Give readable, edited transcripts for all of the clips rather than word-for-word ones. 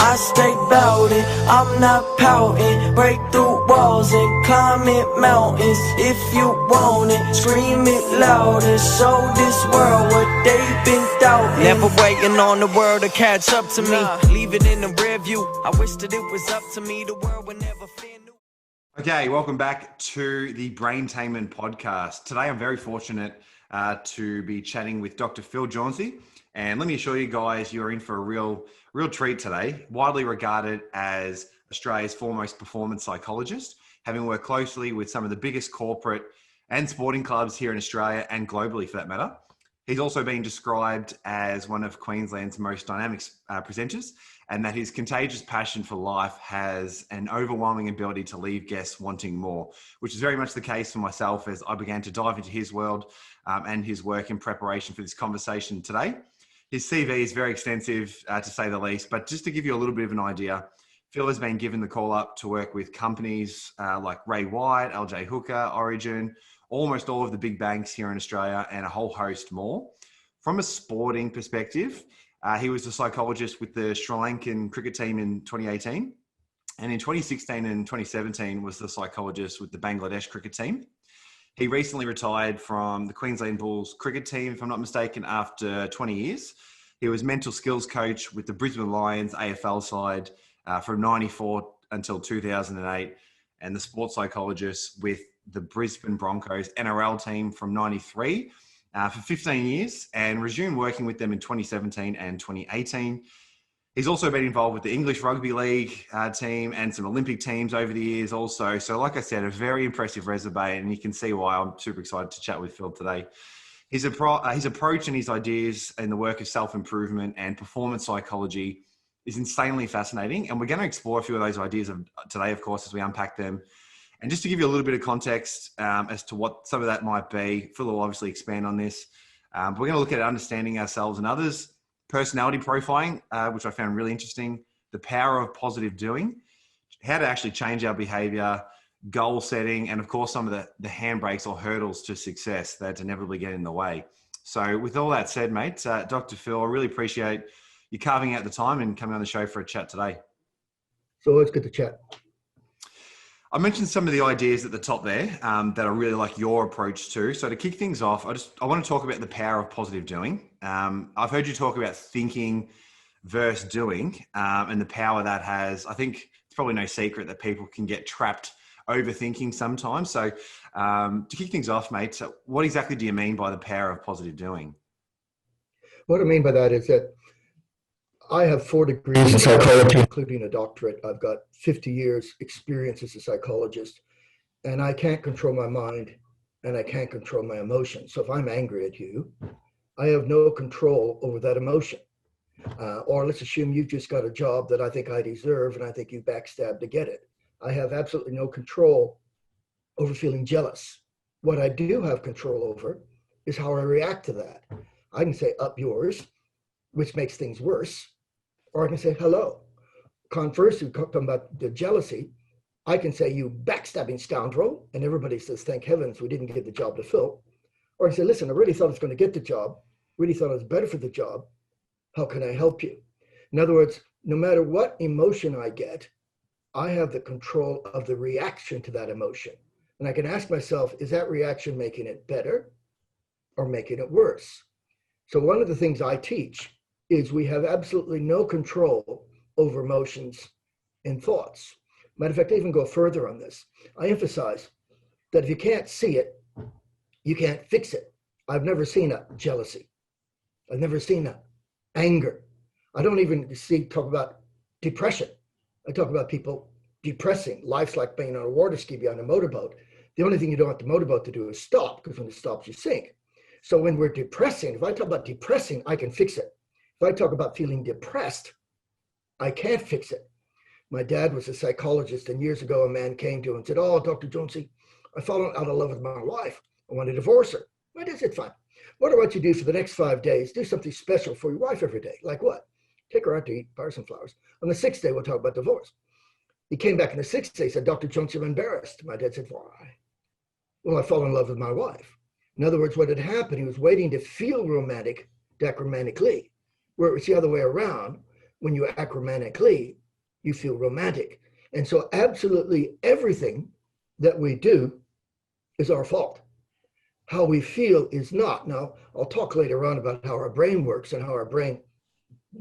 I stay bout it, I'm not pouting. Break through walls and climb it mountains. If you want it, scream it loud and show this world what they've been doubting. Never waiting on the world to catch up to me. Leave it in the rear view. I wish that it was up to me. The world would never fear new. Okay, welcome back to the Brain Tainment podcast. Today I'm very fortunate to be chatting with Dr. Phil Jauncey. And let me assure you guys, you're in for a real treat today. Widely regarded as Australia's foremost performance psychologist, having worked closely with some of the biggest corporate and sporting clubs here in Australia and globally for that matter. He's also been described as one of Queensland's most dynamic presenters, and that his contagious passion for life has an overwhelming ability to leave guests wanting more, which is very much the case for myself as I began to dive into his world and his work in preparation for this conversation today. His CV is very extensive, to say the least, but just to give you a little bit of an idea, Phil has been given the call up to work with companies like Ray White, LJ Hooker, Origin, almost all of the big banks here in Australia, and a whole host more. From a sporting perspective, he was a psychologist with the Sri Lankan cricket team in 2018. And in 2016 and 2017 was the psychologist with the Bangladesh cricket team. He recently retired from the Queensland Bulls cricket team, if I'm not mistaken, after 20 years. He was mental skills coach with the Brisbane Lions AFL side from 94 until 2008, and the sports psychologist with the Brisbane Broncos NRL team from 93 for 15 years, and resumed working with them in 2017 and 2018. He's also been involved with the English Rugby League team and some Olympic teams over the years also. So like I said, a very impressive resume, and you can see why I'm super excited to chat with Phil today. His approach and his ideas in the work of self-improvement and performance psychology is insanely fascinating. And we're going to explore a few of those ideas today, of course, as we unpack them. And just to give you a little bit of context as to what some of that might be, Phil will obviously expand on this. We're going to look at understanding ourselves and others, personality profiling, which I found really interesting, the power of positive doing, how to actually change our behavior, goal setting, and of course, some of the handbrakes or hurdles to success that inevitably get in the way. So with all that said, mate, Dr. Phil, I really appreciate you carving out the time and coming on the show for a chat today. So it's good to chat. I mentioned some of the ideas at the top there that I really like your approach to. So to kick things off, I want to talk about the power of positive doing. I've heard you talk about thinking versus doing and the power that has. I think it's probably no secret that people can get trapped overthinking sometimes. So to kick things off, mate, what exactly do you mean by the power of positive doing? What I mean by that is that I have 4 degrees in psychology, including a doctorate. I've got 50 years experience as a psychologist, and I can't control my mind and I can't control my emotions. So if I'm angry at you, I have no control over that emotion. Or let's assume you've just got a job that I think I deserve and I think you backstabbed to get it. I have absolutely no control over feeling jealous. What I do have control over is how I react to that. I can say up yours, which makes things worse. Or I can say, hello. Conversely, talking about the jealousy, I can say, you backstabbing scoundrel, and everybody says, thank heavens we didn't give the job to Phil. Or I say, listen, I really thought I was going to get the job, really thought I was better for the job. How can I help you? In other words, no matter what emotion I get, I have the control of the reaction to that emotion. And I can ask myself, is that reaction making it better or making it worse? So one of the things I teach is we have absolutely no control over emotions and thoughts. Matter of fact, I even go further on this. I emphasize that if you can't see it, you can't fix it. I've never seen a jealousy. I've never seen a anger. I don't even talk about depression. I talk about people depressing. Life's like being on a water ski behind a motorboat. The only thing you don't want the motorboat to do is stop, because when it stops, you sink. So when we're depressing, if I talk about depressing, I can fix it. If I talk about feeling depressed, I can't fix it. My dad was a psychologist, and years ago, a man came to him and said, oh, Dr. Jauncey, I've fallen out of love with my wife. I want to divorce her. My dad said, fine. What do I want you to do for the next 5 days? Do something special for your wife every day. Like what? Take her out to eat, buy her some flowers. On the 6th day, we'll talk about divorce. He came back on the 6th day, said, Dr. Jauncey, I'm embarrassed. My dad said, why? Well, I fall in love with my wife. In other words, what had happened, he was waiting to feel romantic to act romantically, where it was the other way around. when you act romantically, you feel romantic. And so absolutely everything that we do is our fault. How we feel is not. Now, I'll talk later on about how our brain works and how our brain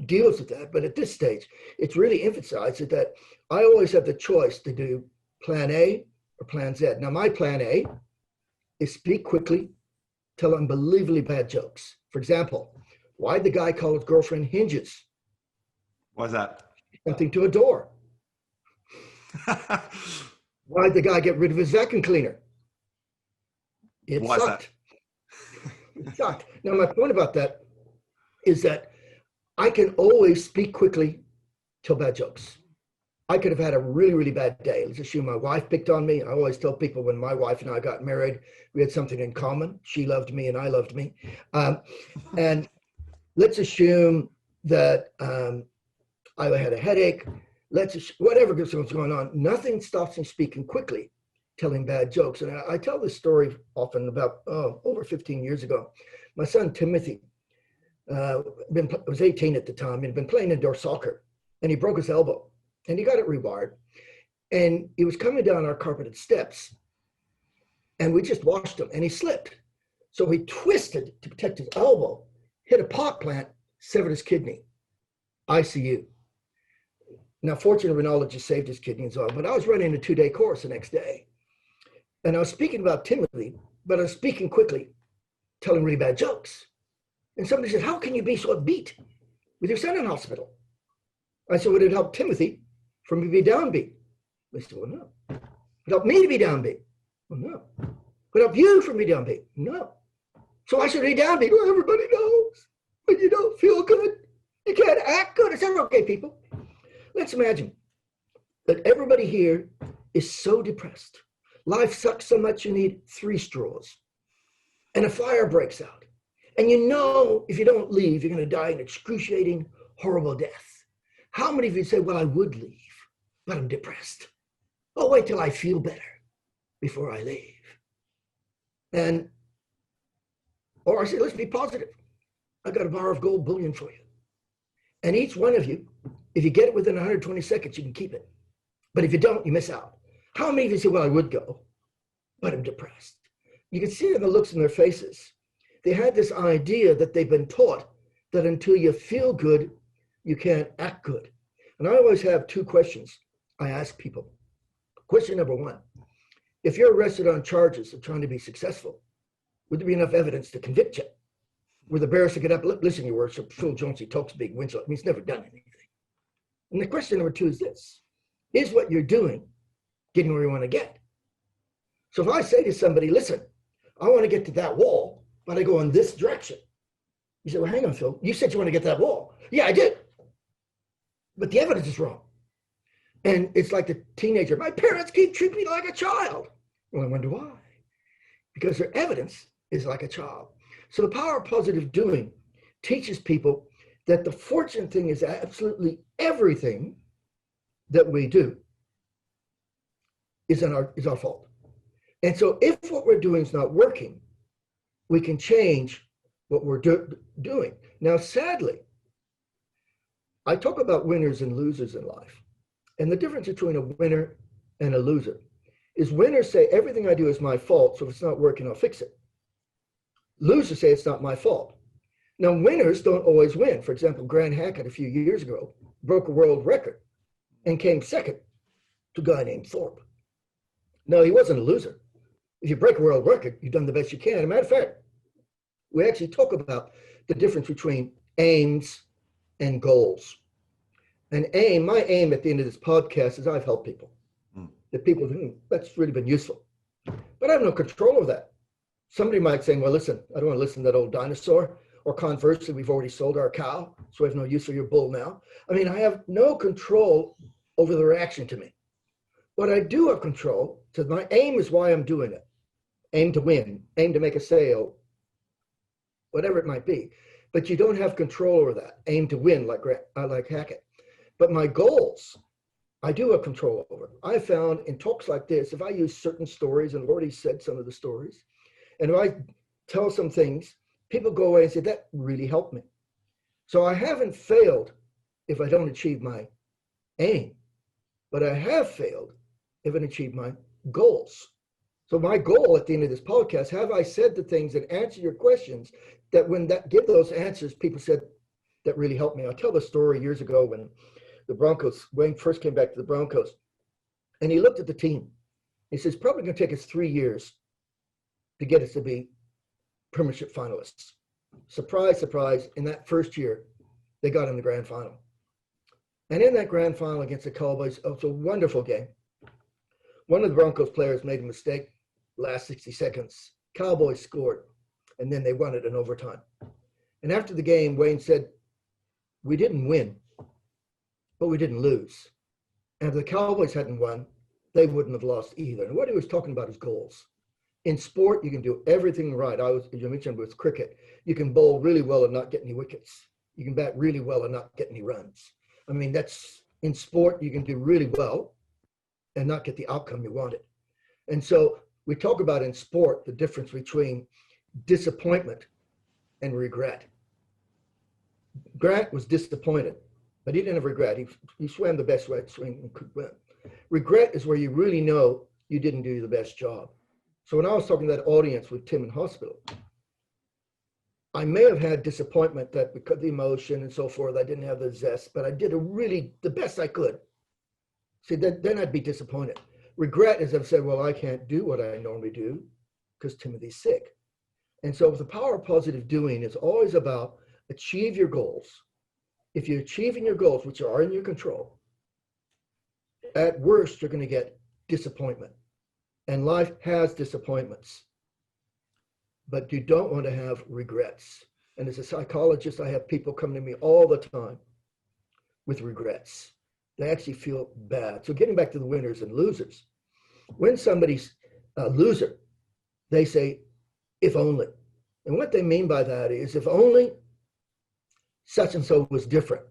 deals with that. But at this stage, it's really emphasized that I always have the choice to do plan A or plan Z. Now, my plan A is speak quickly, tell unbelievably bad jokes. For example, why'd the guy call his girlfriend hinges? Why's that? Something to adore. Why'd the guy get rid of his vacuum cleaner? It sucked. It sucked. Now, my point about that is that I can always speak quickly, tell bad jokes. I could have had a really, really bad day. Let's assume my wife picked on me. I always tell people when my wife and I got married, we had something in common. She loved me and I loved me. And let's assume that I had a headache. Whatever was going on, nothing stops me speaking quickly, telling bad jokes. And I tell this story often about over 15 years ago. My son, Timothy, was 18 at the time and had been playing indoor soccer, and he broke his elbow and he got it rewired. And he was coming down our carpeted steps and we just watched him and he slipped. So he twisted to protect his elbow, hit a pot plant, severed his kidney, ICU. Now, fortunately, rhinologist saved his kidney as well, but I was running a 2-day course the next day. And I was speaking about Timothy, but I was speaking quickly, telling really bad jokes. And somebody said, how can you be so upbeat with your son in hospital? I said, would it help Timothy for me to be downbeat? They said, well, no. Would it help me to be downbeat? Well, no. Would it help you for me downbeat? No. So I should be downbeat. Well, everybody knows when you don't feel good, you can't act good. I said, okay, people. Let's imagine that everybody here is so depressed. Life sucks so much you need 3 straws. And a fire breaks out. And you know if you don't leave, you're going to die an excruciating, horrible death. How many of you say, well, I would leave, but I'm depressed. I'll wait till I feel better before I leave. Or I say, let's be positive. I got a bar of gold bullion for you. And each one of you, if you get it within 120 seconds, you can keep it. But if you don't, you miss out. How many of you say, well, I would go, but I'm depressed? You can see it in the looks in their faces. They had this idea that they've been taught that until you feel good, you can't act good. And I always have 2 questions I ask people. Question number 1, if you're arrested on charges of trying to be successful, would there be enough evidence to convict you? Would the barrister get up, listen, Your Worship, Phil Jauncey talks big, wins. He's never done anything. And the question number 2 is this: is what you're doing getting where you want to get? So if I say to somebody, listen, I want to get to that wall, but I go in this direction. You say, well, hang on, Phil. You said you want to get that wall. Yeah, I did. But the evidence is wrong. And it's like the teenager. My parents keep treating me like a child. Well, I wonder why. Because their evidence is like a child. So the power of positive doing teaches people that the fortunate thing is absolutely everything that we do is our fault. And so if what we're doing is not working, we can change what we're doing. Now, sadly, I talk about winners and losers in life. And the difference between a winner and a loser is winners say everything I do is my fault, so if it's not working, I'll fix it. Losers say it's not my fault. Now, winners don't always win. For example, Grant Hackett a few years ago broke a world record and came second to a guy named Thorpe. No, he wasn't a loser. If you break a world record, you've done the best you can. As a matter of fact, we actually talk about the difference between aims and goals. And my aim at the end of this podcast is I've helped people. That people, that's really been useful. But I have no control over that. Somebody might say, well, listen, I don't want to listen to that old dinosaur. Or conversely, we've already sold our cow, so we have no use for your bull now. I mean, I have no control over the reaction to me. But I do have control, because my aim is why I'm doing it. Aim to win, aim to make a sale, whatever it might be. But you don't have control over that. Aim to win, like Hackett. But my goals, I do have control over. I found in talks like this, if I use certain stories, and I've already said some of the stories, and if I tell some things, people go away and say, that really helped me. So I haven't failed if I don't achieve my aim, but I have failed if I achieve my goals. So my goal at the end of this podcast, have I said the things that answer your questions that when that give those answers, people said that really helped me. I'll tell the story years ago when the Broncos, Wayne first came back to the Broncos, and he looked at the team. He says, probably going to take us 3 years to get us to be premiership finalists. Surprise, surprise, in that first year, they got in the grand final. And in that grand final against the Cowboys, it was a wonderful game. One of the Broncos players made a mistake last 60 seconds. Cowboys scored, and then they won it in overtime. And after the game, Wayne said, we didn't win, but we didn't lose. And if the Cowboys hadn't won, they wouldn't have lost either. And what he was talking about is goals. In sport, you can do everything right. As you mentioned with cricket, you can bowl really well and not get any wickets. You can bat really well and not get any runs. I mean, that's in sport, you can do really well and not get the outcome you wanted. And so we talk about in sport the difference between disappointment and regret. Grant was disappointed, but he didn't have regret. He swam the best way swing and could win. Regret is where you really know you didn't do the best job. So when I was talking to that audience with Tim in hospital, I may have had disappointment that because of the emotion and so forth, I didn't have the zest, but I did the best I could. See, then I'd be disappointed. Regret is I've said, well, I can't do what I normally do because Timothy's sick. And so the power of positive doing is always about achieve your goals. If you're achieving your goals, which are in your control, at worst, you're going to get disappointment. And life has disappointments. But you don't want to have regrets. And as a psychologist, I have people come to me all the time with regrets. They actually feel bad. So getting back to the winners and losers, when somebody's a loser, they say, if only. And what they mean by that is, if only such and so was different.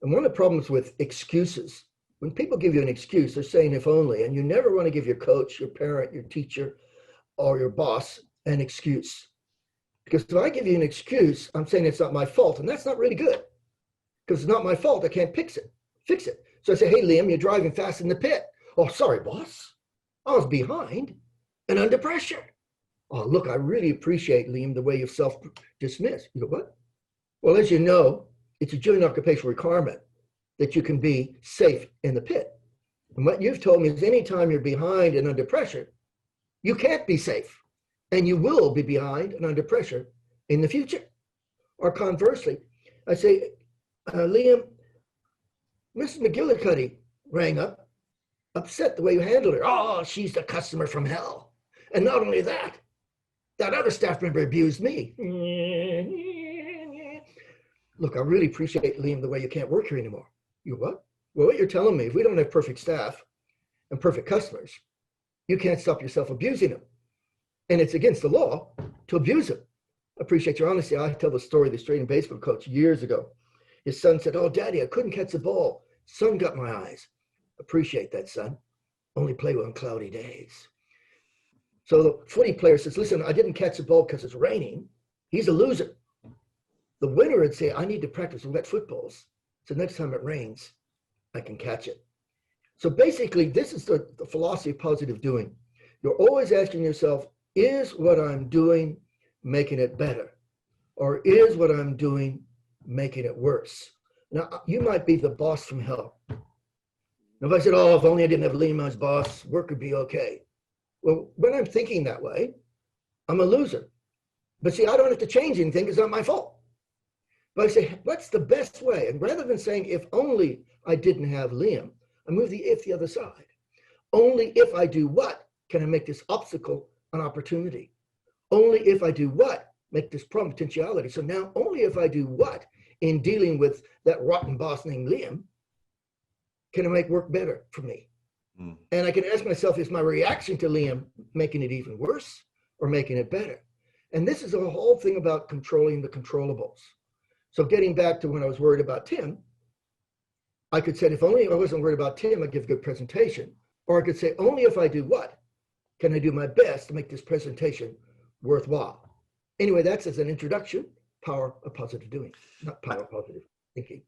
And one of the problems with excuses, when people give you an excuse, they're saying if only, and you never want to give your coach, your parent, your teacher, or your boss an excuse. Because if I give you an excuse, I'm saying it's not my fault, and that's not really good. Because it's not my fault, I can't fix it. So I say, hey, Liam, you're driving fast in the pit. Oh, sorry, boss. I was behind and under pressure. Oh, look, I really appreciate, Liam, the way you self-dismiss. You go, what? Well, as you know, it's a joint occupational requirement that you can be safe in the pit. And what you've told me is anytime you're behind and under pressure, you can't be safe. And you will be behind and under pressure in the future. Or conversely, I say, Liam, Mrs. McGillicuddy rang up, upset the way you handled her. Oh, she's the customer from hell. And not only that, that other staff member abused me. Look, I really appreciate, Liam, the way you can't work here anymore. You what? Well, what you're telling me, if we don't have perfect staff and perfect customers, you can't stop yourself abusing them. And it's against the law to abuse them. I appreciate your honesty. I tell the story of the Australian baseball coach years ago. His son said, oh, Daddy, I couldn't catch the ball. Sun got my eyes. Appreciate that, son. Only play on cloudy days. So the footy player says, listen, I didn't catch the ball because it's raining. He's a loser. The winner would say, I need to practice wet footballs. So next time it rains, I can catch it. So basically, this is the philosophy of positive doing. You're always asking yourself, is what I'm doing making it better? Or is what I'm doing making it worse? Now, you might be the boss from hell. Now, if I said, oh, if only I didn't have Liam as boss, work would be okay. Well, when I'm thinking that way, I'm a loser. But see, I don't have to change anything. It's not my fault. But I say, what's the best way? And rather than saying, if only I didn't have Liam, I move the if the other side. Only if I do what can I make this obstacle an opportunity? Only if I do what make this problem potentiality. So now only if I do what in dealing with that rotten boss named Liam can I make work better for me? And I can ask myself, is my reaction to Liam making it even worse or making it better? And this is a whole thing about controlling the controllables. So getting back to when I was worried about Tim, I could say, if only I wasn't worried about Tim, I'd give a good presentation. Or I could say, only if I do what can I do my best to make this presentation worthwhile? Anyway, that's as an introduction, power of positive doing, not power of positive thinking.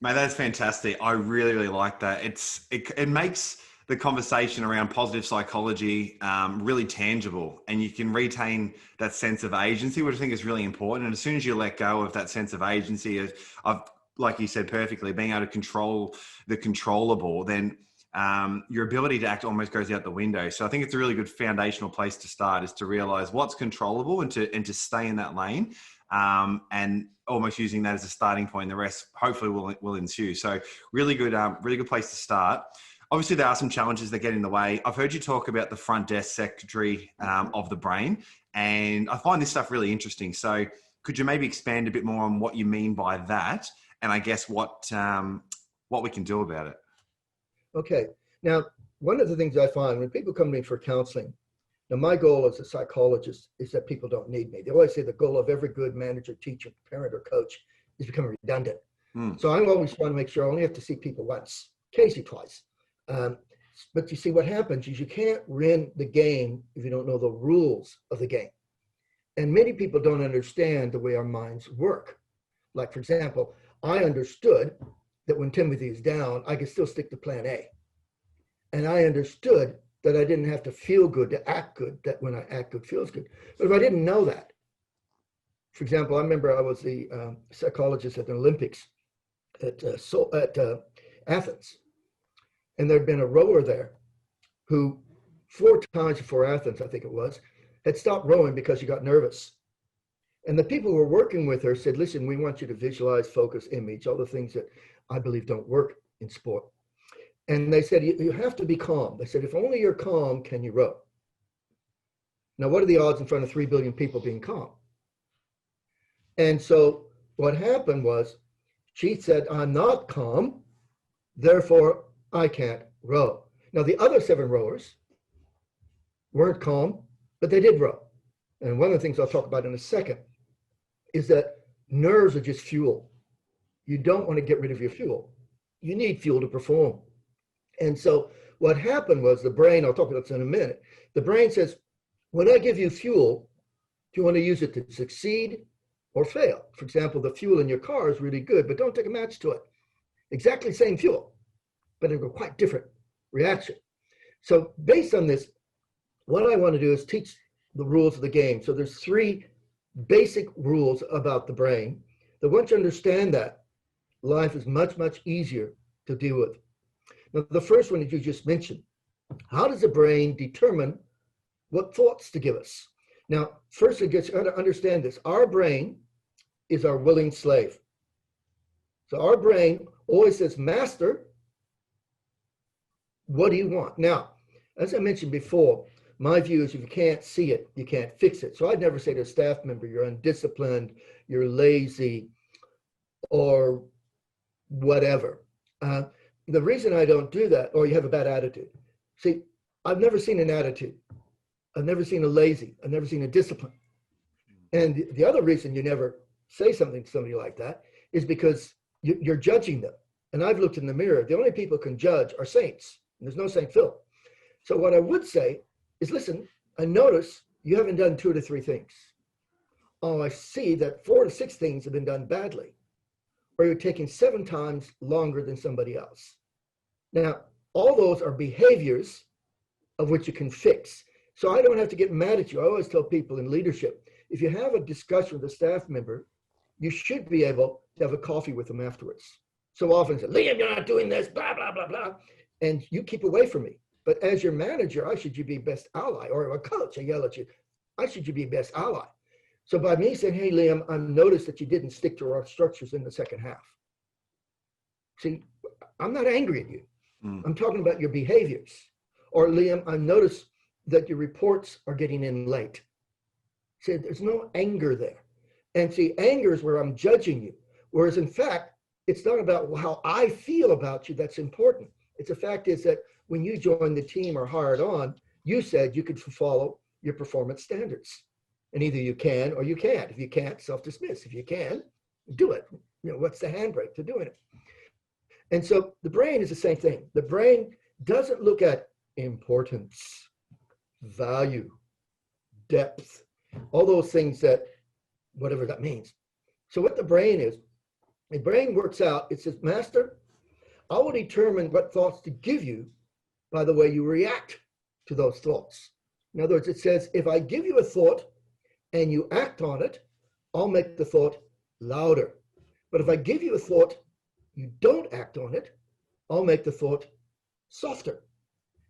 Mate, that's fantastic. I really, really like that. It makes the conversation around positive psychology really tangible, and you can retain that sense of agency, which I think is really important. And as soon as you let go of that sense of agency, of like you said perfectly, being able to control the controllable, then your ability to act almost goes out the window. So I think it's a really good foundational place to start, is to realize what's controllable and to stay in that lane. And almost using that as a starting point. The rest hopefully will ensue. So really good place to start. Obviously, there are some challenges that get in the way. I've heard you talk about the front desk secretary of the brain, and I find this stuff really interesting. So could you maybe expand a bit more on what you mean by that, and I guess what we can do about it? Okay. Now, one of the things I find when people come to me for counseling, now my goal as a psychologist is that people don't need me. They always say the goal of every good manager, teacher, parent, or coach is becoming redundant. So I always want to make sure I only have to see people once, occasionally twice. But you see, what happens is you can't win the game if you don't know the rules of the game. And many people don't understand the way our minds work. Like, for example, I understood that when Timothy is down, I could still stick to plan A. And I understood that I didn't have to feel good to act good, that when I act good feels good. But if I didn't know that, for example, I remember I was the psychologist at the Olympics at Athens. And there'd been a rower there who 4 times before Athens, I think it was, had stopped rowing because she got nervous. And the people who were working with her said, listen, we want you to visualize, focus, image, all the things that I believe don't work in sport. And they said, you have to be calm. They said, if only you're calm, can you row? Now, what are the odds in front of 3 billion people being calm? And so what happened was she said, I'm not calm, therefore I can't row. Now, the other 7 rowers weren't calm, but they did row. And one of the things I'll talk about in a second is that nerves are just fuel. You don't want to get rid of your fuel. You need fuel to perform. And so what happened was the brain, I'll talk about this in a minute, the brain says, when I give you fuel, do you want to use it to succeed or fail? For example, the fuel in your car is really good, but don't take a match to it. Exactly same fuel, but it'll go quite different reaction. So based on this, what I want to do is teach the rules of the game. So there's 3 basic rules about the brain that once you understand that, life is much, much easier to deal with. Now, the first one that you just mentioned, how does the brain determine what thoughts to give us? Now, first, you got to understand this. Our brain is our willing slave. So our brain always says, master, what do you want? Now, as I mentioned before, my view is if you can't see it, you can't fix it. So I'd never say to a staff member, you're undisciplined, you're lazy, or whatever. The reason I don't do that, or you have a bad attitude. See, I've never seen an attitude. I've never seen a lazy. I've never seen a discipline. And the other reason you never say something to somebody like that is because you're judging them. And I've looked in the mirror. The only people who can judge are saints. And there's no Saint Phil. So what I would say is, listen, I notice you haven't done 2 to 3 things. Oh, I see that 4 to 6 things have been done badly. Or you're taking 7 times longer than somebody else. Now, all those are behaviors of which you can fix. So I don't have to get mad at you. I always tell people in leadership, if you have a discussion with a staff member, you should be able to have a coffee with them afterwards. So often say, Liam, you're not doing this, blah, blah, blah, blah. And you keep away from me. But as your manager, I should you be best ally. Or a coach, I yell at you, I should you be best ally. So by me saying, hey, Liam, I've noticed that you didn't stick to our structures in the second half. See, I'm not angry at you. I'm talking about your behaviors. Or Liam, I noticed that your reports are getting in late. See, there's no anger there. And see, anger is where I'm judging you. Whereas in fact, it's not about how I feel about you that's important. It's the fact is that when you joined the team or hired on, you said you could follow your performance standards. And either you can or you can't. If you can't, self-dismiss. If you can, do it. You know, what's the handbrake to doing it? And so the brain is the same thing. The brain doesn't look at importance, value, depth, all those things that, whatever that means. So what the brain is, The brain works out, it says, Master, I will determine what thoughts to give you by the way you react to those thoughts. In other words, it says, if I give you a thought and you act on it, I'll make the thought louder. But if I give you a thought, you don't act on it, I'll make the thought softer.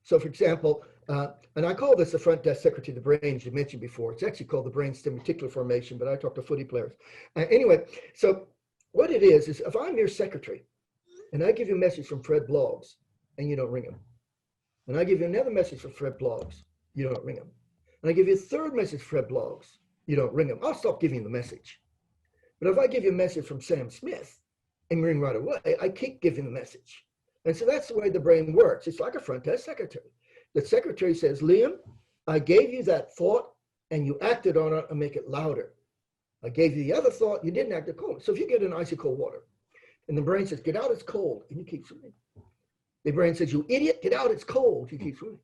So for example, and I call this the front desk secretary of the brain, as you mentioned before. It's actually called the brainstem reticular formation, but I talk to footy players. Anyway, so what it is if I'm your secretary and I give you a message from Fred Blogs and you don't ring him, and I give you another message from Fred Blogs, you don't ring him, and I give you a third message from Fred Blogs, you don't ring him, I'll stop giving you the message. But if I give you a message from Sam Smith and ring right away, I keep giving the message. And so that's the way the brain works. It's like a front desk secretary. The secretary says, Liam, I gave you that thought and you acted on it and make it louder. I gave you the other thought, you didn't act cold. So if you get in icy cold water and the brain says, get out, it's cold, and you keep swimming. The brain says, you idiot, get out, it's cold, you keep swimming.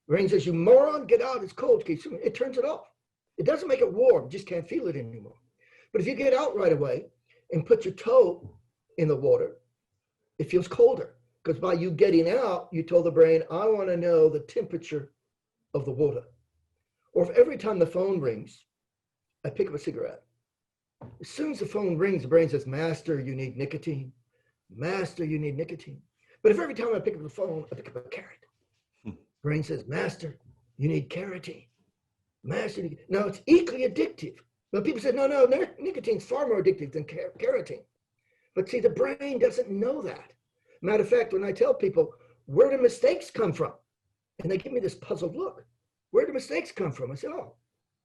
The brain says, you moron, get out, it's cold, you keep swimming. It turns it off. It doesn't make it warm, just can't feel it anymore. But if you get out right away and put your toe in the water, it feels colder. Because by you getting out, you told the brain, I want to know the temperature of the water. Or if every time the phone rings, I pick up a cigarette. As soon as the phone rings, the brain says, Master, you need nicotine. Master, you need nicotine. But if every time I pick up the phone, I pick up a carrot. Brain says, Master, you need carotene. Master, now it's equally addictive. But people say, no, nicotine's far more addictive than carotene. But see, the brain doesn't know that. Matter of fact, when I tell people, where do mistakes come from? And they give me this puzzled look. Where do mistakes come from? I say, oh,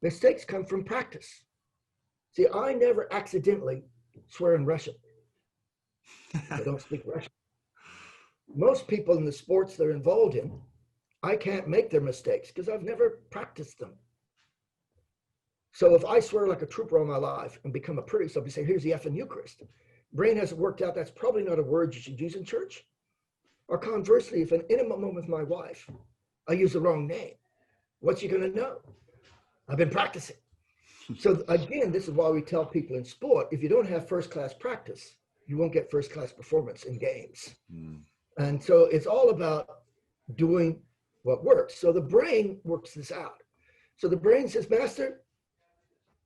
mistakes come from practice. See, I never accidentally swear in Russian. I don't speak Russian. Most people in the sports they're involved in, I can't make their mistakes because I've never practiced them. So if I swear like a trooper all my life and become a priest, I'll be saying, here's the effing Eucharist. Brain hasn't worked out, that's probably not a word you should use in church. Or conversely, if an intimate moment with my wife, I use the wrong name, what's she gonna know? I've been practicing. So again, this is why we tell people in sport, if you don't have first-class practice, you won't get first-class performance in games. And so it's all about doing what works. So the brain works this out. So the brain says, Master,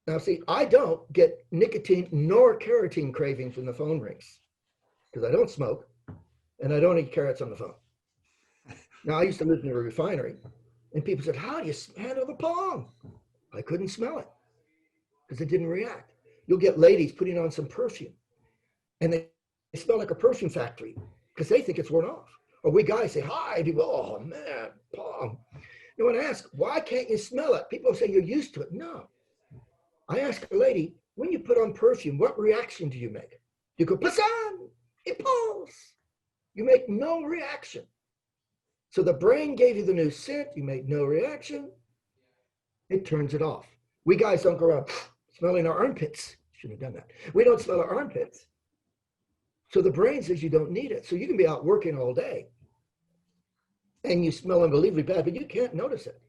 now see, I don't get nicotine nor carotene cravings when the phone rings because I don't smoke and I don't eat carrots on the phone. Now I used to live in a refinery and people said, how do you handle the pong? I couldn't smell it because it didn't react. You'll get ladies putting on some perfume and they smell like a perfume factory because they think it's worn off. Or we guys say, hi, people, oh man, pong. You want to ask, why can't you smell it? People say you're used to it. No. I ask a lady, when you put on perfume, what reaction do you make? You go, Passan, it pulls. You make no reaction. So the brain gave you the new scent, you make no reaction, it turns it off. We guys don't go around smelling our armpits. Shouldn't have done that. We don't smell our armpits. So the brain says you don't need it. So you can be out working all day and you smell unbelievably bad, but you can't notice it.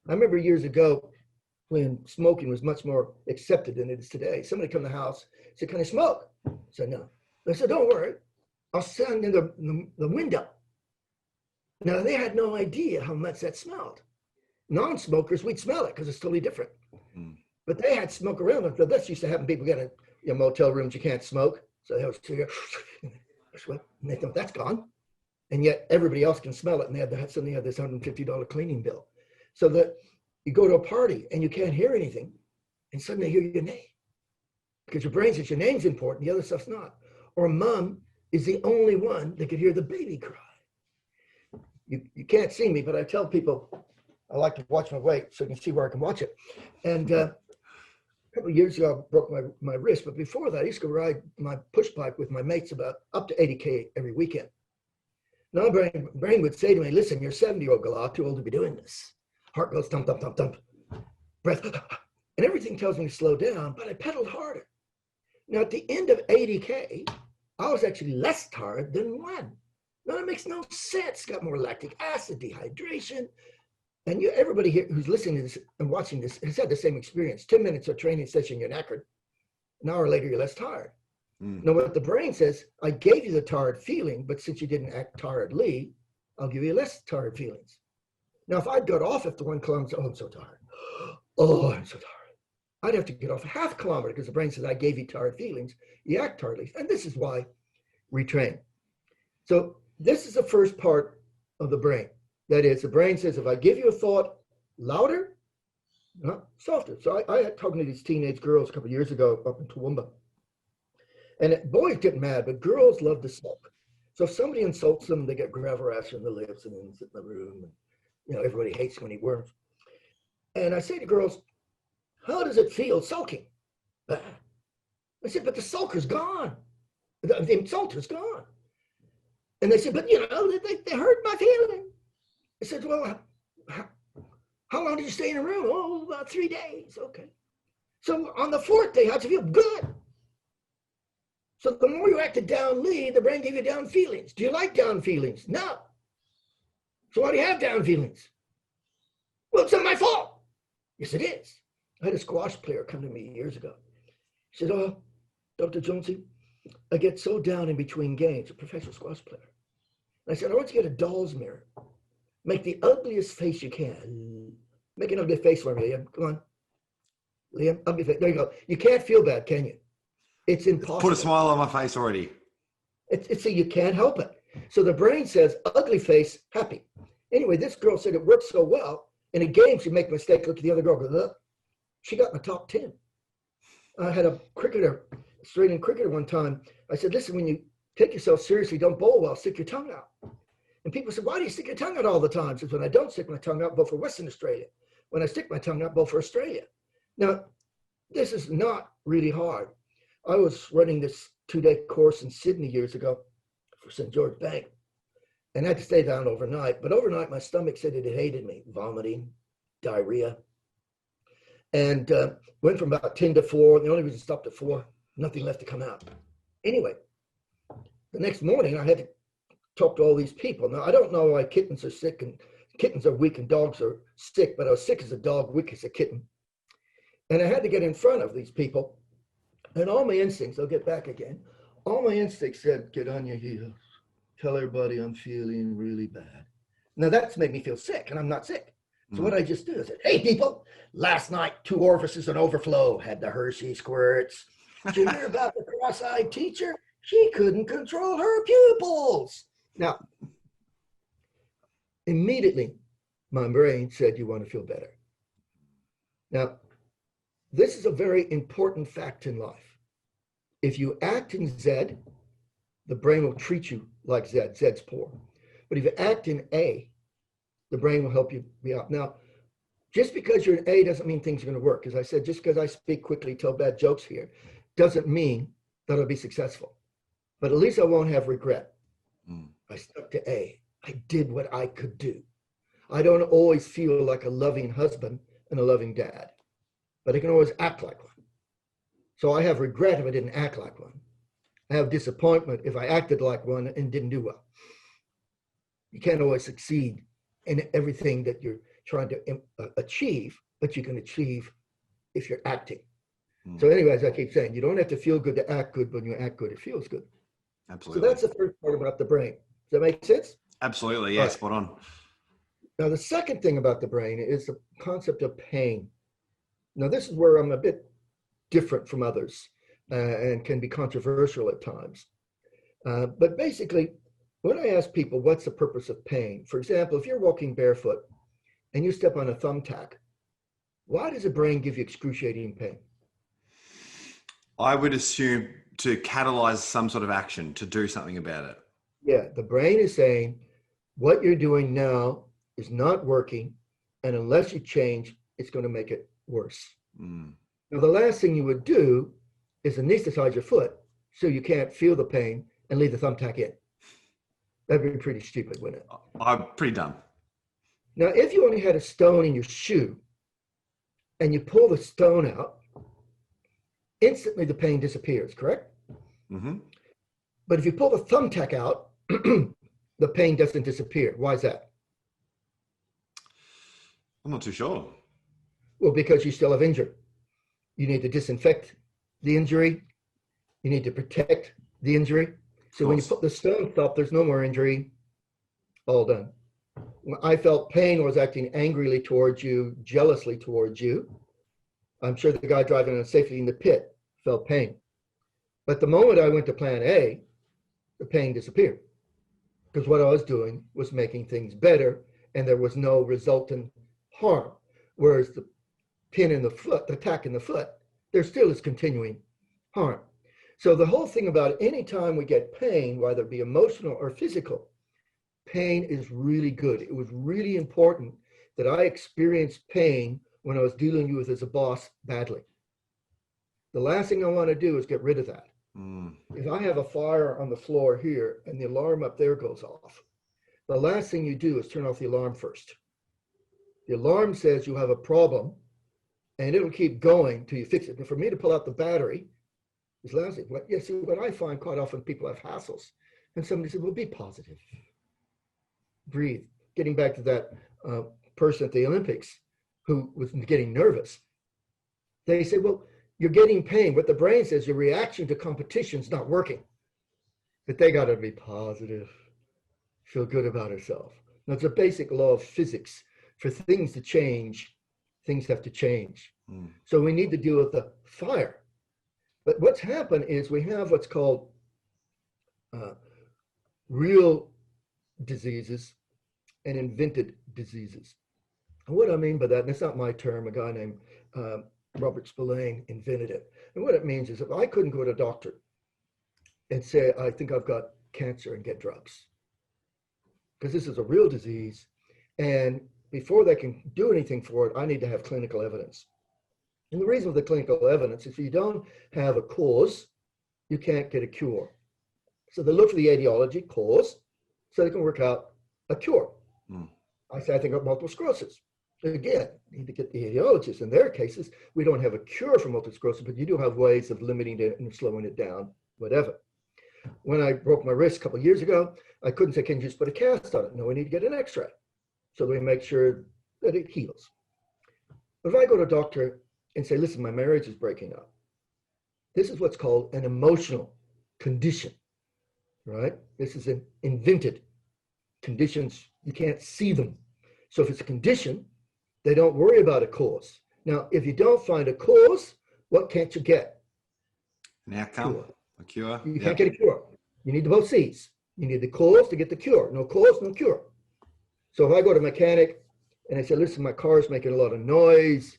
I remember years ago, when smoking was much more accepted than it is today. Somebody come to the house, said, can I smoke? I said, no. I said, don't worry, I'll stand in the window. Now they had no idea how much that smelled. Non-smokers, we'd smell it because it's totally different. But they had smoke around them. So this used to happen, people get in motel rooms, you can't smoke. So they would and they thought that's gone. And yet everybody else can smell it. And they suddenly had this $150 cleaning bill. So that you go to a party and you can't hear anything, and suddenly you hear your name. Because your brain says your name's important, the other stuff's not. Or mom is the only one that could hear the baby cry. You can't see me, but I tell people I like to watch my weight so you can see where I can watch it. And a couple of years ago, I broke my wrist, but before that, I used to ride my push bike with my mates about up to 80K every weekend. Now my brain would say to me, listen, you're a 70-year-old girl, too old to be doing this. Heart goes thump, thump, thump, thump. Breath, and everything tells me to slow down, but I pedaled harder. Now, at the end of 80K, I was actually less tired than when. Now, that makes no sense. Got more lactic acid, dehydration. And everybody here who's listening to this and watching this has had the same experience. 10 minutes of training session, you're knackered. An hour later, you're less tired. Now, what the brain says, I gave you the tired feeling, but since you didn't act tiredly, I'll give you less tired feelings. Now, if I'd got off after 1 kilometer, oh, I'm so tired. Oh, I'm so tired. I'd have to get off a half kilometer because the brain says, I gave you tired feelings. You act tiredly. And this is why we train. So this is the first part of the brain. That is, the brain says, if I give you a thought louder, softer. So I had talking to these teenage girls a couple of years ago up in Toowoomba. And boys get mad, but girls love to sulk. So if somebody insults them, they get gravel rash on the lips and then sit in the room. And, everybody hates when he worms. And I say to girls, how does it feel sulking? I said, but the sulker's gone. The insulter's gone. And they said, but they hurt my feeling. I said, well, how long did you stay in a room? Oh, about 3 days. Okay. So on the 4th day, how'd you feel? Good. So the more you acted down lead, the brain gave you down feelings. Do you like down feelings? No. So why do you have down feelings? Well, it's not my fault. Yes, it is. I had a squash player come to me years ago. He said, oh, Dr. Jauncey, I get so down in between games, a professional squash player. And I said, I want you to get a doll's mirror. Make the ugliest face you can. Make an ugly face for me, Liam. Come on. Liam, ugly face. There you go. You can't feel bad, can you? It's impossible. Put a smile on my face already. It's you can't help it. So the brain says, ugly face, happy. Anyway, this girl said it worked so well. In a game, she'd make a mistake, look at the other girl, go, look. She got in the top 10. I had a cricketer, Australian cricketer one time. I said, listen, when you take yourself seriously, don't bowl well, stick your tongue out. And people said, why do you stick your tongue out all the time? I said, when I don't stick my tongue out, bowl for Western Australia. When I stick my tongue out, bowl for Australia. Now, this is not really hard. I was running this 2-day course in Sydney years ago for St. George Bank. And I had to stay down overnight. But overnight, my stomach said it hated me. Vomiting, diarrhea. And went from about 10 to 4. And the only reason it stopped at 4, nothing left to come out. Anyway, the next morning, I had to talk to all these people. Now, I don't know why kittens are sick and kittens are weak and dogs are sick, but I was sick as a dog, weak as a kitten. And I had to get in front of these people. And all my instincts, I'll get back again, all my instincts said, get on your heels. Tell everybody I'm feeling really bad. Now that's made me feel sick, and I'm not sick. So what I just do is said, hey people, last night 2 orifices in overflow had the Hershey squirts. Did you hear about the cross-eyed teacher? She couldn't control her pupils. Now, immediately my brain said, you want to feel better. Now, this is a very important fact in life. If you act in Z, the brain will treat you like Z. Z's poor. But if you act in A, the brain will help you be out. Now, just because you're in A doesn't mean things are going to work. As I said, just because I speak quickly, tell bad jokes here, doesn't mean that I'll be successful. But at least I won't have regret. I stuck to A. I did what I could do. I don't always feel like a loving husband and a loving dad, but I can always act like one. So I have regret if I didn't act like one. I have disappointment if I acted like one and didn't do well. You can't always succeed in everything that you're trying to achieve, but you can achieve if you're acting. So anyways, I keep saying, you don't have to feel good to act good. When you act good, it feels good. Absolutely. So that's the first part about the brain. Does that make sense? Absolutely, yeah, spot on. Now, the second thing about the brain is the concept of pain. Now, this is where I'm a bit different from others and can be controversial at times. But basically, when I ask people, what's the purpose of pain? For example, if you're walking barefoot and you step on a thumbtack, why does the brain give you excruciating pain? I would assume to catalyze some sort of action, to do something about it. Yeah, the brain is saying, what you're doing now is not working, and unless you change, it's going to make it worse. Now, the last thing you would do is anesthetize your foot so you can't feel the pain and leave the thumbtack in. That'd be pretty stupid, wouldn't it? I'm pretty dumb. Now, if you only had a stone in your shoe and you pull the stone out, instantly the pain disappears, correct? But if you pull the thumbtack out, the pain doesn't disappear. Why is that? I'm not too sure. Well, because you still have injury. You need to disinfect the injury, You need to protect the injury. So when you put the stone up, there's no more injury. All done. When I felt pain, I was acting angrily towards you, jealously towards you. I'm sure the guy driving unsafely in the pit felt pain. But the moment I went to plan A, the pain disappeared. Because what I was doing was making things better, and there was no resultant harm. Whereas the pin in the foot, the tack in the foot, there still is continuing harm. So the whole thing about any time we get pain, whether it be emotional or physical, pain is really good. It was really important that I experienced pain when I was dealing with as a boss badly. The last thing I want to do is get rid of that. If I have a fire on the floor here and the alarm up there goes off, the last thing you do is turn off the alarm first. The alarm says you have a problem and it'll keep going till you fix it. And for me to pull out the battery is lousy. What I find quite often people have hassles. And somebody said, well, be positive. Breathe. Getting back to that person at the Olympics who was getting nervous. They say, well, you're getting pain. What the brain says, your reaction to competition is not working. But they got to be positive, feel good about herself. Now, it's a basic law of physics. For things to change, things have to change. So we need to deal with the fire. But what's happened is we have what's called real diseases and invented diseases. And what I mean by that, and it's not my term, a guy named Robert Spillane invented it. And what it means is if I couldn't go to a doctor and say, I think I've got cancer and get drugs, because this is a real disease, and before they can do anything for it, I need to have clinical evidence. And the reason for the clinical evidence is if you don't have a cause, you can't get a cure. So they look for the etiology, cause, so they can work out a cure. I say, I think of multiple sclerosis. Again, you need to get the etiologists. In their cases, we don't have a cure for multiple sclerosis, but you do have ways of limiting it and slowing it down, whatever. When I broke my wrist a couple of years ago, I couldn't say, can you just put a cast on it? No, we need to get an x-ray. So we make sure that it heals. But if I go to a doctor and say, listen, my marriage is breaking up, this is what's called an emotional condition, right? This is an invented conditions. You can't see them. So if it's a condition, they don't worry about a cause. Now, if you don't find a cause, what can't you get? An outcome, a cure. You can't get a cure. You need the both C's. You need the cause to get the cure. No cause, no cure. So if I go to a mechanic and I say, listen, my car's making a lot of noise.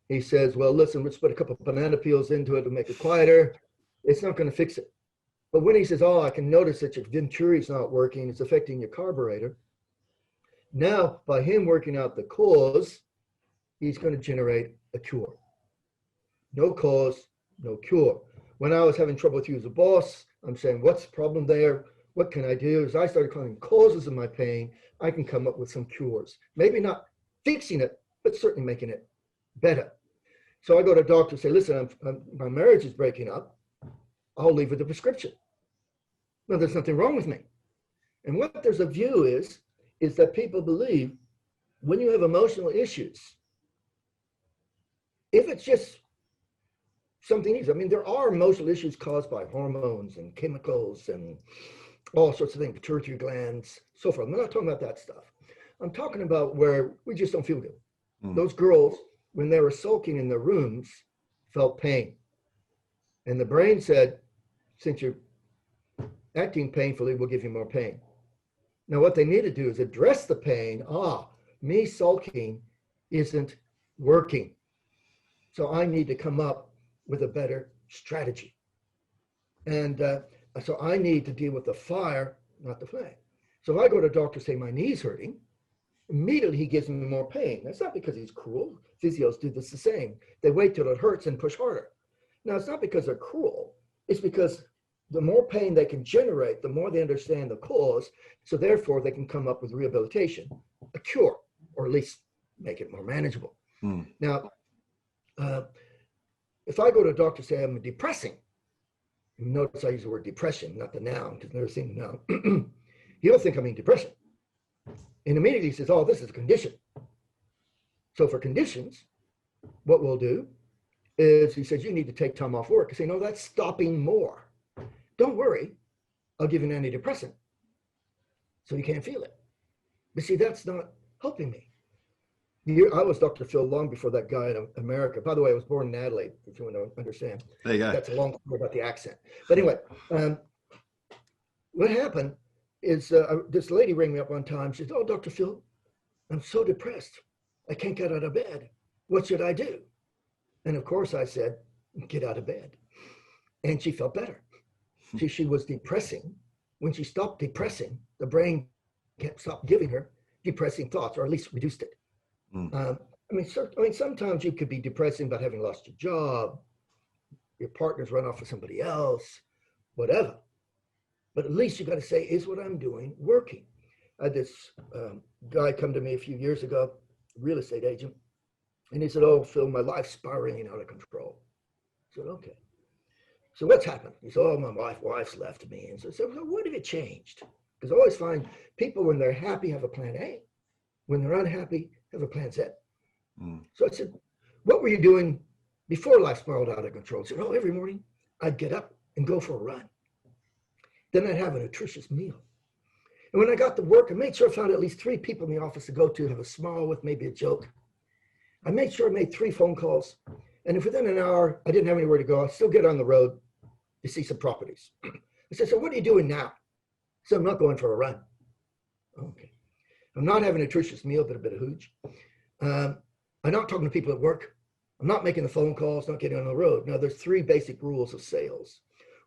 He says, well, listen, let's put a couple of banana peels into it to make it quieter. It's not going to fix it. But when he says, oh, I can notice that your venturi's not working, it's affecting your carburetor. Now, by him working out the cause, he's going to generate a cure. No cause, no cure. When I was having trouble with you as a boss, I'm saying, what's the problem there? What can I do? As I started calling causes of my pain, I can come up with some cures. Maybe not fixing it, but certainly making it better. So I go to a doctor and say, listen, my marriage is breaking up. I'll leave with a prescription. No, there's nothing wrong with me. And what there's a view is that people believe when you have emotional issues, if it's just something easy, I mean, there are emotional issues caused by hormones and chemicals and all sorts of things, pituitary glands, so forth. I'm not talking about that stuff. I'm talking about where we just don't feel good. Those girls, when they were sulking in their rooms, felt pain. And the brain said, since you're acting painfully, we'll give you more pain. Now, what they need to do is address the pain. Me sulking isn't working. So I need to come up with a better strategy. And so I need to deal with the fire, not the flame. So if I go to a doctor, say my knee's hurting, immediately he gives me more pain. That's not because he's cruel. Physios do this the same. They wait till it hurts and push harder. Now, it's not because they're cruel. It's because the more pain they can generate, the more they understand the cause. So therefore, they can come up with rehabilitation, a cure, or at least make it more manageable. Now, if I go to a doctor and say I'm depressing, notice I use the word depression, not the noun, because I've never seen the noun. He'll think I mean depression. And immediately he says, oh, this is a condition. So for conditions, what we'll do is he says, you need to take time off work. I say, no, that's stopping more. don't worry, I'll give you an antidepressant so you can't feel it. But see, that's not helping me. I was Dr. Phil long before that guy in America. By the way, I was born in Adelaide, if you want to understand. There you go. That's a long story about the accent. But anyway, what happened is this lady rang me up one time. She said, "Oh, Dr. Phil, I'm so depressed. I can't get out of bed. What should I do?" And of course I said, "Get out of bed." And she felt better. She was depressing. When she stopped depressing, the brain stopped giving her depressing thoughts, or at least reduced it. I mean, sometimes you could be depressing about having lost your job, your partner's run off with somebody else, whatever. But at least you got to say, is what I'm doing working? I had this guy come to me a few years ago, a real estate agent, and he said, "Oh, Phil, my life's spiraling out of control." I said, "Okay. So what's happened?" He said, "Oh, my wife's left me." And so I said, "Well, what have you changed?" Because I always find people, when they're happy, have a plan A. When they're unhappy, have a plan Z. So I said, "What were you doing before life spiraled out of control?" He said, "Oh, every morning I'd get up and go for a run. Then I'd have a nutritious meal. And when I got to work, I made sure I found at least 3 people in the office to go to, have a smile with, maybe a joke. I made sure I made 3 phone calls. And if within an hour I didn't have anywhere to go, I'd still get on the road to see some properties." I said, "So what are you doing now?" So "I'm not going for a run." "Okay. I'm not having a nutritious meal, but a bit of hooch. I'm not talking to people at work. I'm not making the phone calls, not getting on the road." Now, there's 3 basic rules of sales.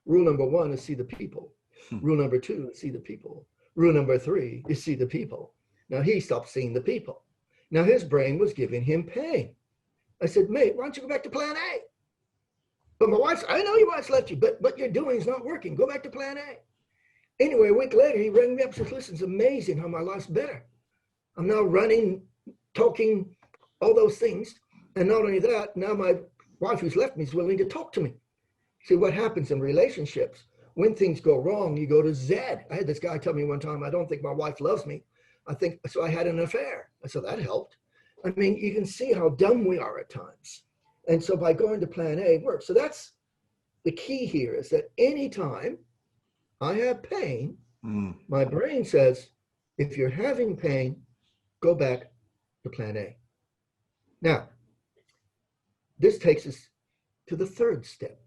Rule number 1 is see the people. Rule number 2 is see the people. Rule number 3 is see the people. Now, he stopped seeing the people. Now, his brain was giving him pain. I said, "Mate, why don't you go back to plan A?" "But my wife's, I know your wife's left you, but what you're doing is not working. Go back to plan A." Anyway, a week later, he rang me up and said, "Listen, it's amazing how my life's better. I'm now running, talking, all those things. And not only that, now my wife who's left me is willing to talk to me." See, what happens in relationships, when things go wrong, you go to Z. I had this guy tell me one time, "I don't think my wife loves me. I think, so I had an affair." I said, "That helped." I mean, you can see how dumb we are at times. And so by going to plan A, it works. So that's the key here, is that anytime I have pain, my brain says, if you're having pain, go back to plan A. Now, this takes us to the 3rd step.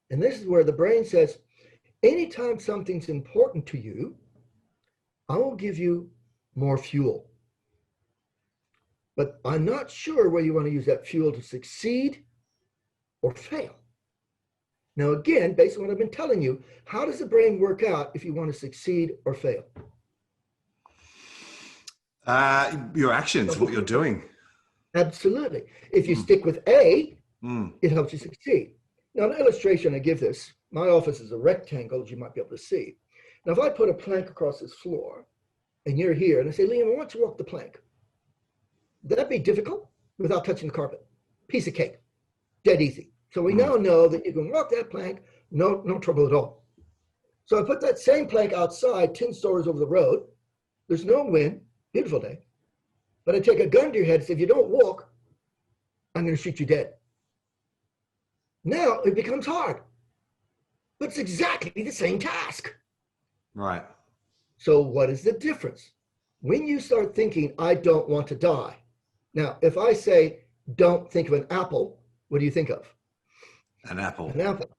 And this is where the brain says, anytime something's important to you, I will give you more fuel. But I'm not sure whether you want to use that fuel to succeed or fail. Now, again, based on what I've been telling you, how does the brain work out if you want to succeed or fail? Your actions, what you're doing. Absolutely. If you stick with A, it helps you succeed. Now, an illustration I give this, my office is a rectangle, as you might be able to see. Now, if I put a plank across this floor, and you're here, and I say, "Liam, I want you to walk the plank." Would that be difficult without touching the carpet? Piece of cake, dead easy. So we now know that you can walk that plank, no trouble at all. So I put that same plank outside, 10 stories over the road. There's no wind, beautiful day. But I take a gun to your head and say, "If you don't walk, I'm going to shoot you dead." Now it becomes hard, but it's exactly the same task. Right. So what is the difference? When you start thinking, "I don't want to die." Now, if I say, "Don't think of an apple," what do you think of? An apple. An apple.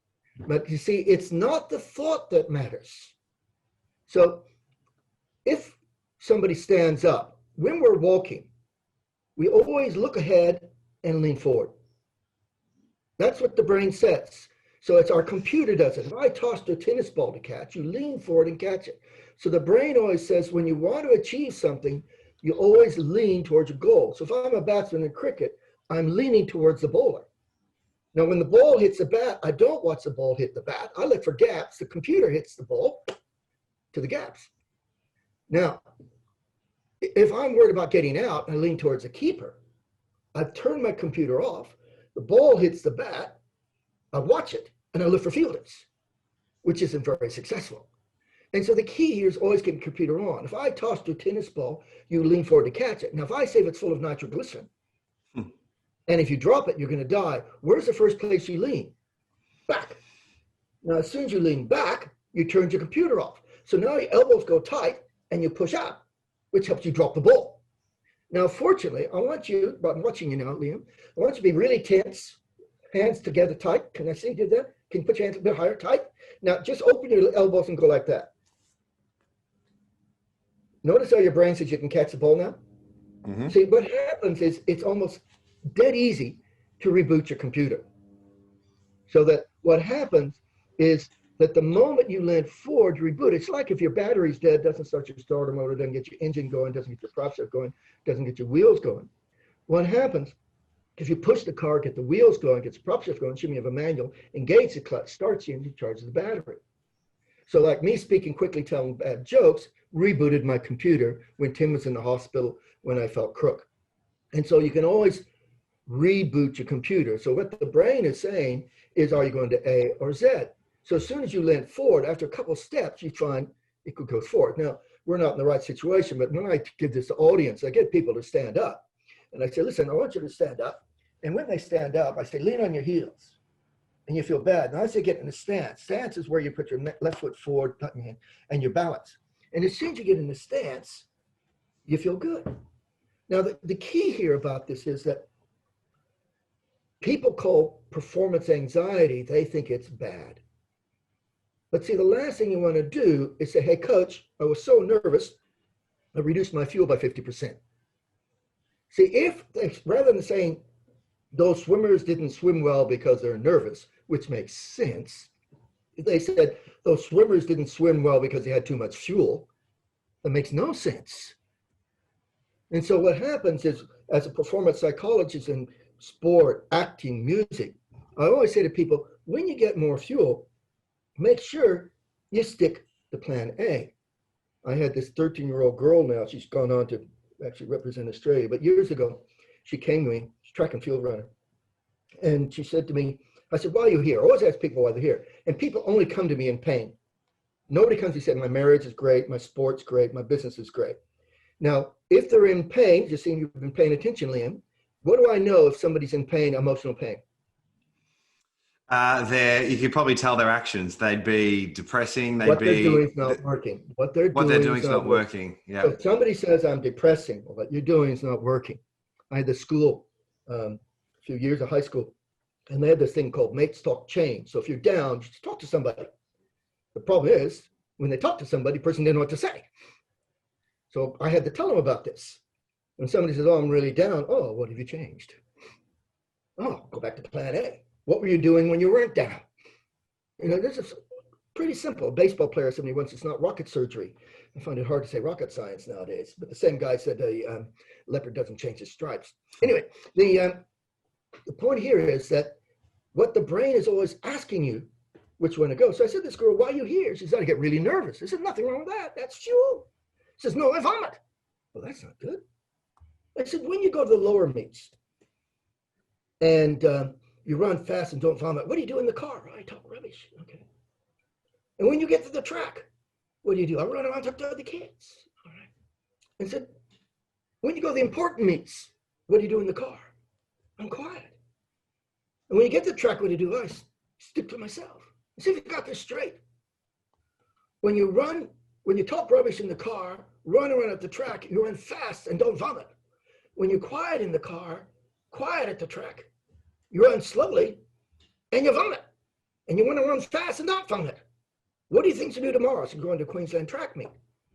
But you see, it's not the thought that matters. So if somebody stands up, when we're walking, we always look ahead and lean forward. That's what the brain says. So it's our computer does it. If I tossed a tennis ball to catch, you lean forward and catch it. So the brain always says when you want to achieve something, you always lean towards your goal. So if I'm a batsman in cricket, I'm leaning towards the bowler. Now, when the ball hits the bat, I don't watch the ball hit the bat. I look for gaps. The computer hits the ball to the gaps. Now, if I'm worried about getting out and I lean towards the keeper, I've turned my computer off. The ball hits the bat, I watch it, and I look for fielders, which isn't very successful. And so the key here is always getting the computer on. If I tossed a tennis ball, you lean forward to catch it. Now, if I say it's full of nitroglycerin, and if you drop it, you're going to die, where's the first place you lean? Back. Now, as soon as you lean back, you turn your computer off. So now your elbows go tight and you push up, which helps you drop the ball. Now, fortunately, I'm watching you now, Liam. I want you to be really tense, hands together tight. Can I see you do that? Can you put your hands a bit higher, tight? Now, just open your elbows and go like that. Notice how your brain says you can catch the ball now? Mm-hmm. See, what happens is it's almost dead easy to reboot your computer. So that what happens is that the moment you lean forward to reboot, it's like if your battery's dead, doesn't start your starter motor, doesn't get your engine going, doesn't get your prop set going, doesn't get your wheels going. What happens, if you push the car, get the wheels going, get the prop set going, assuming you have a manual, engage the clutch, starts the engine, charges the battery. So like me speaking quickly, telling bad jokes, rebooted my computer when Tim was in the hospital when I felt crook. And so you can always reboot your computer. So what the brain is saying is, are you going to A or Z? So as soon as you lean forward, after a couple of steps, you find it could go forward. Now, we're not in the right situation, but when I give this to audience, I get people to stand up. And I say, listen, I want you to stand up. And when they stand up, I say, lean on your heels. And you feel bad. And I say, get in a stance. Stance is where you put your left foot forward, and your balance. And as soon as you get in the stance, you feel good. Now, the key here about this is that people call performance anxiety, they think it's bad. But see, the last thing you want to do is say, hey, coach, I was so nervous, I reduced my fuel by 50%. See, if they, rather than saying those swimmers didn't swim well because they're nervous, which makes sense, if they said those swimmers didn't swim well because they had too much fuel, that makes no sense. And so what happens is, as a performance psychologist in sport, acting, music, I always say to people, when you get more fuel, make sure you stick to plan A. I had this 13-year-old girl now, she's gone on to actually represent Australia, but years ago, she came to me, she's a track and field runner. And she said to me, I said, why are you here? I always ask people why they're here. And people only come to me in pain. Nobody comes and said, my marriage is great, my sport's great, my business is great. Now, if they're in pain, just seeing you've been paying attention, Liam, what do I know if somebody's in pain, emotional pain? You could probably tell their actions. They'd be depressing. What they're doing is not working. What they're doing is not working. Yeah. So if somebody says, I'm depressing, well, what you're doing is not working. I had this school, a few years of high school, and they had this thing called mates talk change. So if you're down, just talk to somebody. The problem is, when they talk to somebody, the person didn't know what to say. So I had to tell them about this. When somebody says, oh, I'm really down. Oh, what have you changed? Oh, go back to plan A. What were you doing when you weren't down? You know, this is pretty simple. A baseball player said to me once, it's not rocket surgery. I find it hard to say rocket science nowadays, but the same guy said a leopard doesn't change his stripes. Anyway, the point here is that what the brain is always asking you, which one to go. So I said to this girl, why are you here? She said, I get really nervous. I said, nothing wrong with that. That's fuel. She says, no, I vomit. Well, that's not good. I said, when you go to the lower meets and you run fast and don't vomit, what do you do in the car? I talk rubbish. Okay. And when you get to the track, what do? I run around and talk to other kids. All right. And said, when you go to the important meets, what do you do in the car? I'm quiet. And when you get to the track, what do? I stick to myself. See if you got this straight. When you talk rubbish in the car, run around at the track, you run fast and don't vomit. When you're quiet in the car, quiet at the track, you run slowly and you vomit. And you want to run fast and not vomit. What do you think to do tomorrow? She's going to Queensland track meet.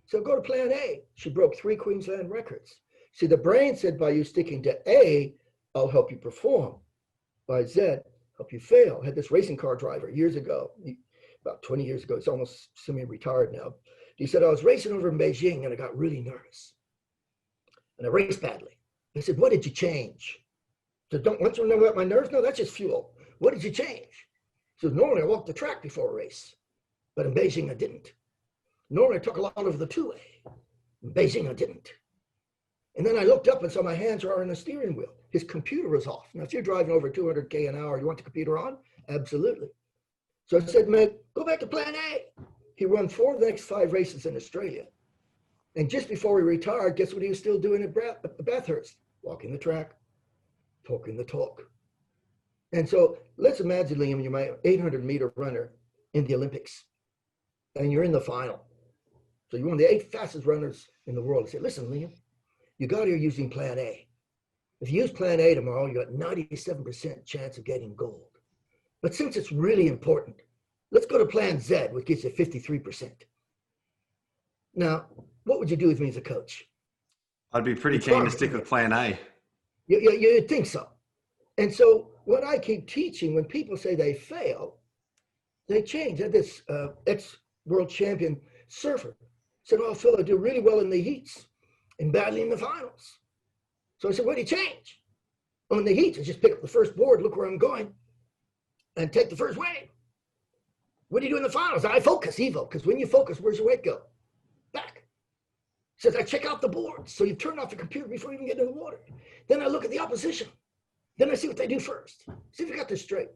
So go to plan A. She broke 3 Queensland records. See, the brain said by you sticking to A, I'll help you perform. By Z, help you fail. I had this racing car driver years ago, about 20 years ago. He's almost semi-retired now. He said, I was racing over in Beijing and I got really nervous. And I raced badly. I said, what did you change? He said, don't want you to know about my nerves? No, that's just fuel. What did you change? He said, normally I walk the track before a race, but in Beijing I didn't. Normally I took a lot over the two-way. In Beijing I didn't. And then I looked up and saw my hands are on the steering wheel. His computer was off. Now, if you're driving over 200K an hour, you want the computer on? Absolutely. So I said, man, go back to plan A. He won 4 of the next 5 races in Australia. And just before he retired, guess what he was still doing at Bathurst? Walking the track, talking the talk. And so let's imagine, Liam, you're my 800-meter runner, in the Olympics and you're in the final. So you're one of the 8 fastest runners in the world. I say, listen, Liam, you got here using plan A. If you use plan A tomorrow, you got 97% chance of getting gold. But since it's really important, let's go to plan Z, which gives you 53%. Now, what would you do with me as a coach? I'd be pretty keen to stick with plan A. You'd think so. And so when I keep teaching, when people say they fail, they change. I had this ex-world champion surfer said, oh, Phil, I do really well in the heats and badly in the finals. So I said, what do you change? Oh, in the heats, I just pick up the first board, look where I'm going, and take the first wave. What do you do in the finals? I focus, Evo, because when you focus, where's your weight go? Back. He says, I check out the board. So you turn off the computer before you even get into the water. Then I look at the opposition. Then I see what they do first. See if you got this straight.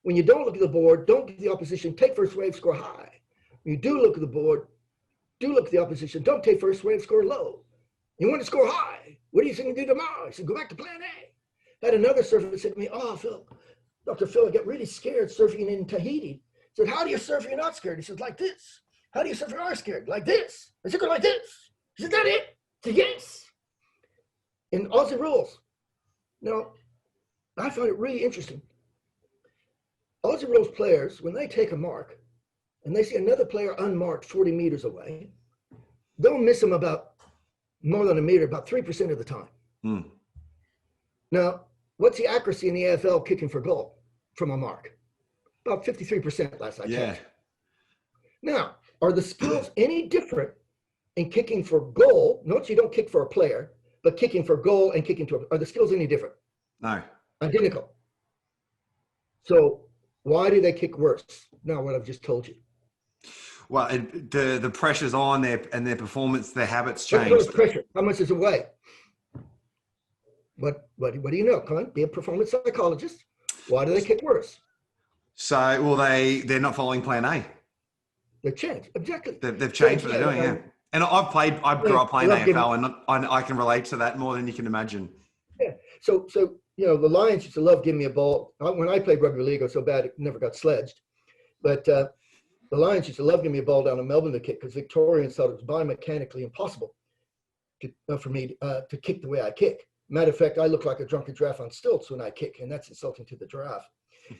When you don't look at the board, don't get the opposition, take first wave, score high. When you do look at the board, do look at the opposition, don't take first wave, score low. You want to score high. What do you think you do tomorrow? I said, go back to plan A. I had another surfer that said to me, oh, Phil, Dr. Phil, I get really scared surfing in Tahiti. I said, how do you surf if you're not scared? He said, like this. How do you surf if you are scared? Like this. I said, go like this. He said, that it? I said, yes. In Aussie rules. Now, I find it really interesting. Aussie rules players, when they take a mark and they see another player unmarked 40 meters away, they'll miss them about more than a meter, about 3% of the time. Mm. Now, what's the accuracy in the AFL kicking for goal from a mark? About 53% last I checked. Now, are the skills any different in kicking for goal? Notice you don't kick for a player, but kicking for goal and kicking to are the skills any different? No. Identical. So why do they kick worse? Now, what I've just told you. Well, the pressure's on and their performance, their habits change. Pressure. How much does it weigh? What do you know? Come on, be a performance psychologist. Why do they kick worse? So, well, they're not following plan A. They've changed. Exactly. They've changed what they're doing, yeah. And I grew up playing AFL, and I can relate to that more than you can imagine. Yeah. So you know, the Lions used to love giving me a ball. When I played rugby league, I was so bad it never got sledged. But the Lions used to love giving me a ball down in Melbourne to kick because Victorians thought it was biomechanically impossible for me to kick the way I kick. Matter of fact, I look like a drunken giraffe on stilts when I kick, and that's insulting to the giraffe.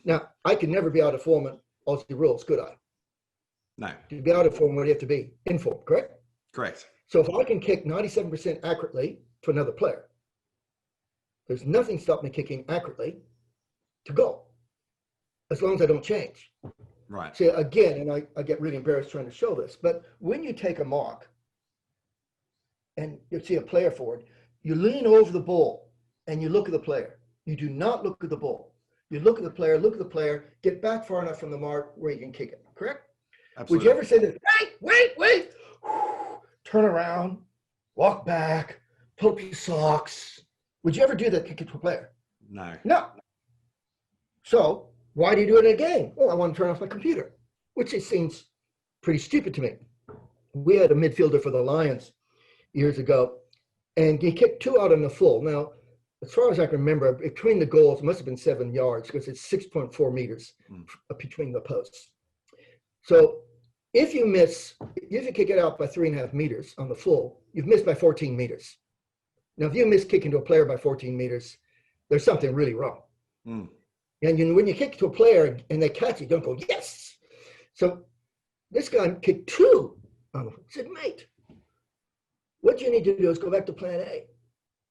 Now, I could never be out of form in Aussie rules, could I? No. To be out of form, what do you have to be? In form, correct? Correct. So if I can kick 97% accurately to another player, there's nothing stopping me kicking accurately to goal, as long as I don't change. Right. See, again, and I get really embarrassed trying to show this, but when you take a mark and you see a player forward, you lean over the ball and you look at the player. You do not look at the ball. You look at the player, get back far enough from the mark where you can kick it, correct? Absolutely. Would you ever say this, wait, turn around, walk back, pull up your socks? Would you ever do that, kick it to a player? No. No. So why do you do it in a game? Well, I want to turn off my computer, which it seems pretty stupid to me. We had a midfielder for the Lions years ago, and he kicked 2 out on the full. Now, as far as I can remember, between the goals, it must have been 7 yards because it's 6.4 meters between the posts. So if you kick it out by 3.5 meters on the full, you've missed by 14 meters. Now, if you miss kicking to a player by 14 meters, there's something really wrong. Mm. And when you kick to a player and they catch it, don't go, yes. So this guy kicked 2 on the full. I said, mate, what you need to do is go back to plan A.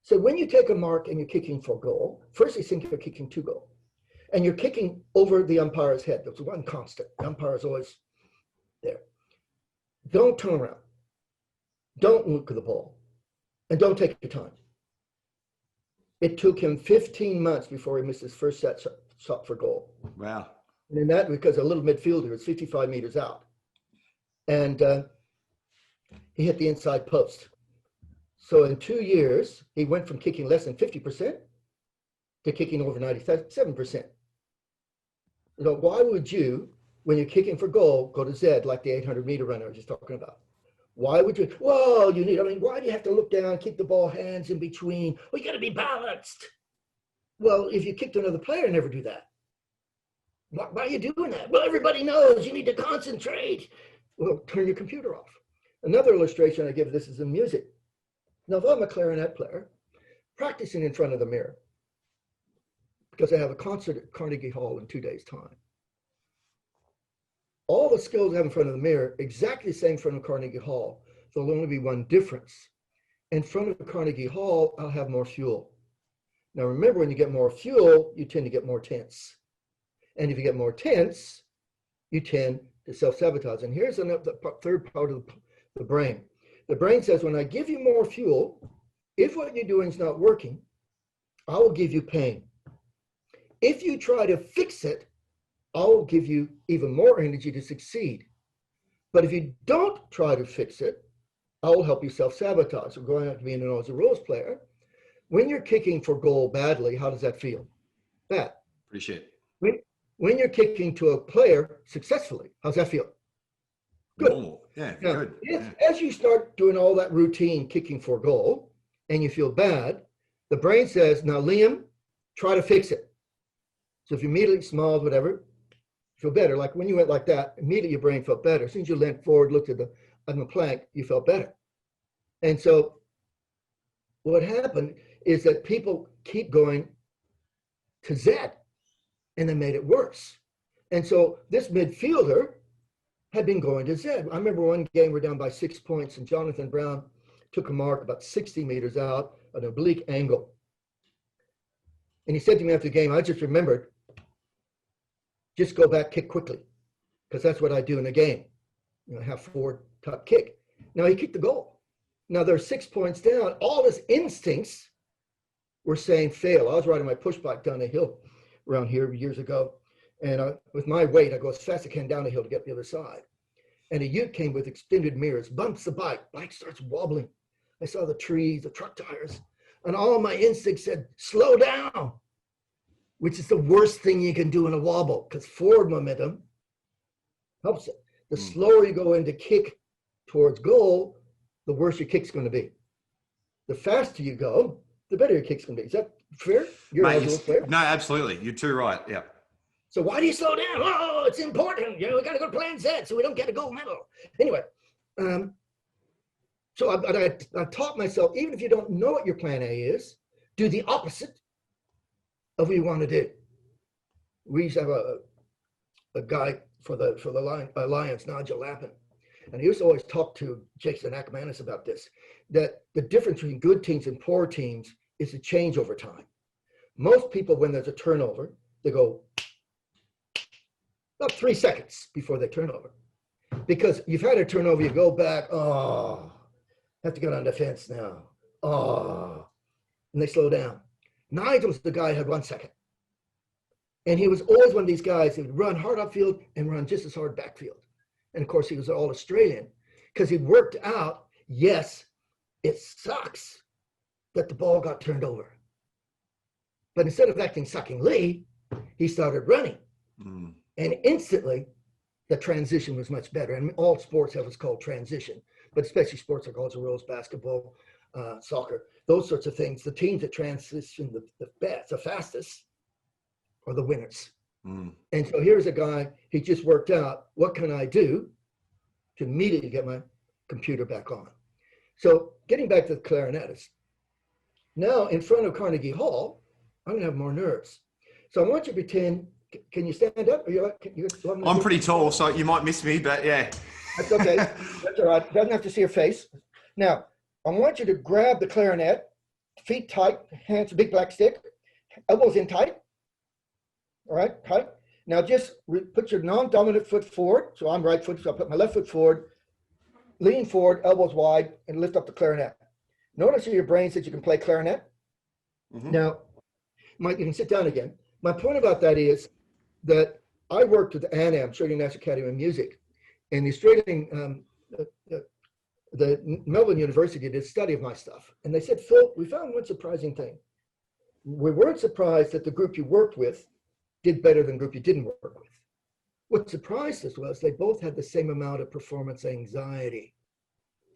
So when you take a mark and you're kicking for goal, first you think you're kicking to goal. And you're kicking over the umpire's head. There's one constant. The umpire is always there. Don't turn around. Don't look at the ball. And don't take your time. It took him 15 months before he missed his first shot for goal. Wow. And that because a little midfielder is 55 meters out. And he hit the inside post. So in 2 years, he went from kicking less than 50% to kicking over 97%. So why would you, when you're kicking for goal, go to Z like the 800-meter runner I was just talking about? Why would you? Well, why do you have to look down, keep the ball hands in between? Well, you got to be balanced. Well, if you kicked another player, never do that. Why are you doing that? Well, everybody knows you need to concentrate. Well, turn your computer off. Another illustration I give this is in music. Now, if I'm a clarinet player, practicing in front of the mirror, because I have a concert at Carnegie Hall in 2 days' time. All the skills I have in front of the mirror, exactly the same in front of Carnegie Hall. There'll only be one difference. In front of Carnegie Hall, I'll have more fuel. Now, remember, when you get more fuel, you tend to get more tense. And if you get more tense, you tend to self-sabotage. And here's the third part of the brain. The brain says, when I give you more fuel, if what you're doing is not working, I will give you pain. If you try to fix it, I will give you even more energy to succeed. But if you don't try to fix it, I will help you self-sabotage. So going out to being known as a rules player, when you're kicking for goal badly, how does that feel? Bad. Pretty shit. When you're kicking to a player successfully, how's that feel? Good. Normal. Yeah, Now, good. as you start doing all that routine kicking for goal and you feel bad, the brain says, now, Liam, try to fix it. So if you immediately smiled, whatever, feel better. Like when you went like that, immediately your brain felt better. As soon as you leant forward, looked at the plank, you felt better. And so what happened is that people keep going to Z, and they made it worse. And so this midfielder had been going to Z. I remember one game we're down by 6 points, and Jonathan Brown took a mark about 60 meters out, an oblique angle. And he said to me after the game, I just remembered, just go back, kick quickly, because that's what I do in a game. Half forward, top kick. Now he kicked the goal. Now they're 6 points down. All his instincts were saying fail. I was riding my push bike down a hill around here years ago. And with my weight, I go as fast as I can down the hill to get the other side. And a ute came with extended mirrors, bumps the bike starts wobbling. I saw the trees, the truck tires, and all my instincts said, slow down, which is the worst thing you can do in a wobble, because forward momentum helps it. The slower you go in to kick towards goal, the worse your kick's going to be. The faster you go, the better your kick's going to be. Is that fair? You're a player? No, absolutely. You're too right. Yeah. So why do you slow down? Oh, it's important. We got to go to plan Z so we don't get a gold medal. Anyway, so I taught myself, even if you don't know what your plan A is, do the opposite of what you want to do. We used to have a guy for the Lions, Nigel Lappin, and he used to always talk to Jason Akmanis about this, that the difference between good teams and poor teams is a change over time. Most people, when there's a turnover, they go about 3 seconds before they turn over. Because you've had a turnover, you go back, oh, have to get on defense now. Oh, and they slow down. Nigel's the guy who had 1 second. And he was always one of these guys who would run hard upfield and run just as hard backfield. And of course, he was all Australian because he'd worked out, yes, it sucks that the ball got turned over. But instead of acting suckingly, he started running. And instantly, the transition was much better. And all sports have what's called transition, but especially sports like also rules, basketball, soccer, those sorts of things. The teams that transition the fastest are the winners. And so here's a guy, he just worked out, what can I do to immediately get my computer back on? So getting back to the clarinetist, now in front of Carnegie Hall, I'm gonna have more nerves. So I want you to pretend, can you stand up? I'm pretty tall, so you might miss me, but yeah. That's okay, that's all right. Doesn't have to see your face. Now, I want you to grab the clarinet, feet tight, hands, big black stick, elbows in tight. All right, tight. Now just put your non-dominant foot forward. So I'm right foot, so I'll put my left foot forward, lean forward, elbows wide, and lift up the clarinet. Notice how your brain says you can play clarinet. Now, you can sit down again. My point about that is that I worked with the ANAM, Australian National Academy of Music, and the Australian, the Melbourne University did a study of my stuff. And they said, Phil, we found one surprising thing. We weren't surprised that the group you worked with did better than the group you didn't work with. What surprised us was they both had the same amount of performance anxiety.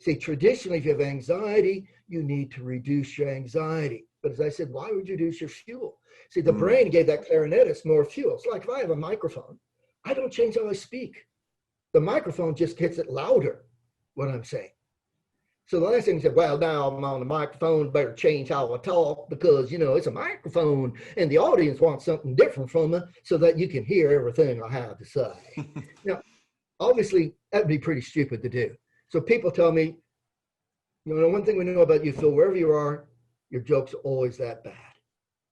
See, traditionally, if you have anxiety, you need to reduce your anxiety. But as I said, why reduce your fuel? See, the brain gave that clarinetist more fuel. It's like if I have a microphone, I don't change how I speak. The microphone just gets it louder, what I'm saying. So the last thing he said, well, now I'm on the microphone, better change how I talk because, you know, it's a microphone and the audience wants something different from it so that you can hear everything I have to say. Now, obviously, that'd be pretty stupid to do. So people tell me, you know, one thing we know about you, Phil, wherever you are, your joke's always that bad.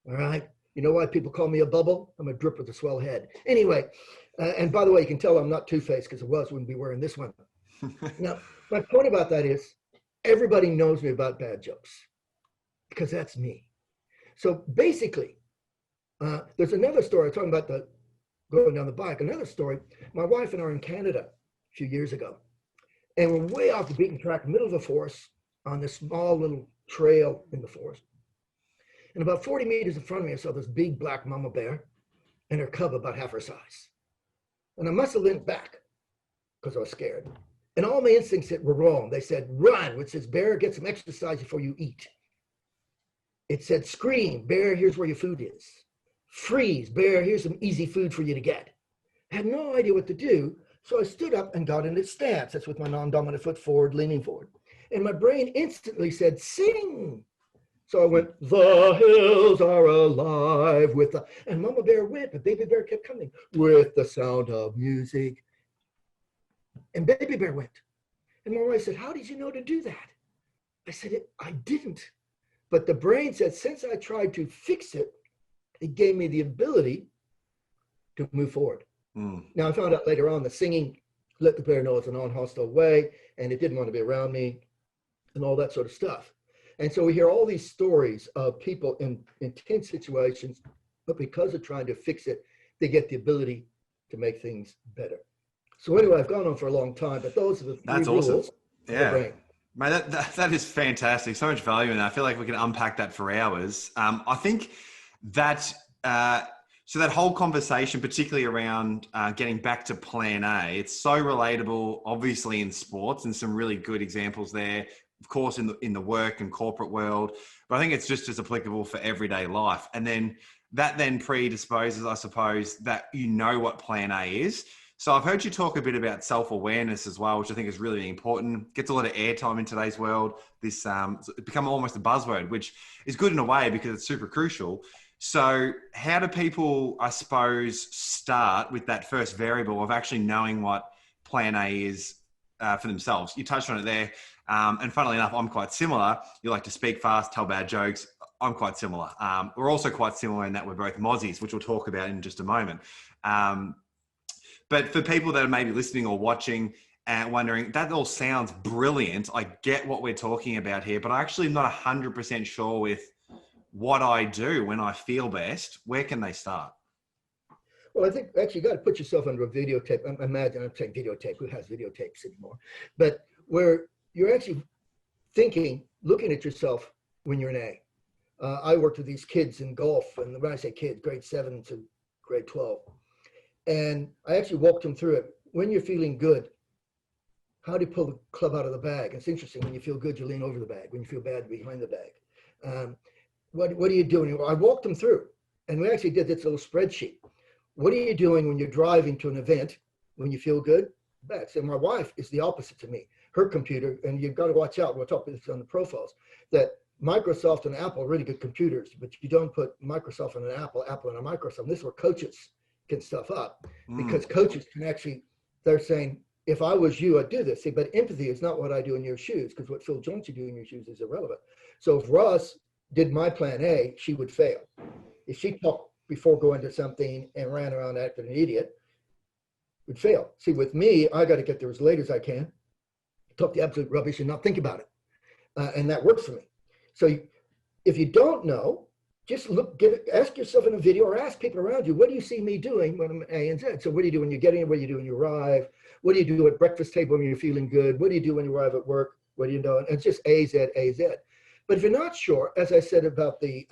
All right? You know why people call me a bubble? I'm a drip with a swell head. Anyway, and by the way, you can tell I'm not two-faced because wouldn't be wearing this one. Now, my point about that is everybody knows me about bad jokes because that's me. So basically, there's another story talking about the going down the bike. Another story, my wife and I are in Canada a few years ago, and we're way off the beaten track, middle of the forest, on this small little trail in the forest. And about 40 meters in front of me, I saw this big black mama bear and her cub about half her size. And I must have leaned back because I was scared. And all my instincts were wrong. They said, run, which says, bear, get some exercise before you eat. It said, scream, bear, here's where your food is. Freeze, bear, here's some easy food for you to get. I had no idea what to do, so I stood up and got in its stance. That's with my non-dominant foot forward, leaning forward. And my brain instantly said, sing. So I went, the hills are alive with the, and Mama Bear went, but Baby Bear kept coming with the sound of music. And Baby Bear went. And my wife said, how did you know to do that? I said, I didn't. But the brain said, since I tried to fix it, it gave me the ability to move forward. Now I found out later on the singing let the bear know it's a non-hostile way, and it didn't want to be around me and all that sort of stuff. And so we hear all these stories of people in intense situations, but because of trying to fix it, they get the ability to make things better. So anyway, I've gone on for a long time, but those are the three rules. Awesome. Yeah. Mate, that is fantastic. So much value in that. I feel like we can unpack that for hours. I think that, so that whole conversation, particularly around getting back to plan A, it's so relatable, obviously in sports, and some really good examples there, of course, in the work and corporate world, but I think it's just as applicable for everyday life. And then that then predisposes, I suppose, that you know what plan A is. So I've heard you talk a bit about self-awareness as well, which I think is really important. Gets a lot of airtime in today's world. This it's become almost a buzzword, which is good in a way because it's super crucial. So how do people, I suppose, start with that first variable of actually knowing what plan A is for themselves? You touched on it there. And funnily enough, I'm quite similar. You like to speak fast, tell bad jokes. I'm quite similar. We're also quite similar in that we're both Mozzies, which we'll talk about in just a moment. But for people that are maybe listening or watching and wondering, that all sounds brilliant. I get what we're talking about here, but I actually am not 100% sure with what I do when I feel best. Where can they start? Well, I think actually you got to put yourself under a videotape. Imagine, I'm saying videotape, who has videotapes anymore? But where you're actually thinking, looking at yourself when you're in A. I worked with these kids in golf, and when I say kids, grade 7 to grade 12. And I actually walked them through it. When you're feeling good, how do you pull the club out of the bag? It's interesting. When you feel good, you lean over the bag. When you feel bad, behind the bag. What are you doing? I walked them through, and we actually did this little spreadsheet. What are you doing when you're driving to an event? When you feel good? Back. So my wife is the opposite to me. Her computer, and you've got to watch out, we'll talk about this on the profiles, that Microsoft and Apple are really good computers, but you don't put Microsoft and an Apple and a Microsoft. This is where coaches can stuff up, because coaches can actually, they're saying, if I was you, I'd do this. See, but empathy is not what I do in your shoes, because what Phil Jauncey do in your shoes is irrelevant. So if Ross did my plan A, she would fail. If she talked before going to something and ran around acting an idiot, would fail. See, with me, I got to get there as late as I can, talk the absolute rubbish and not think about it. And that works for me. So if you don't know, just look, ask yourself in a video or ask people around you, what do you see me doing when I'm A and Z? So what do you do when you get in? What do you do when you arrive? What do you do at breakfast table when you're feeling good? What do you do when you arrive at work? What do you know? And it's just A, Z, A, Z. But if you're not sure, as I said about the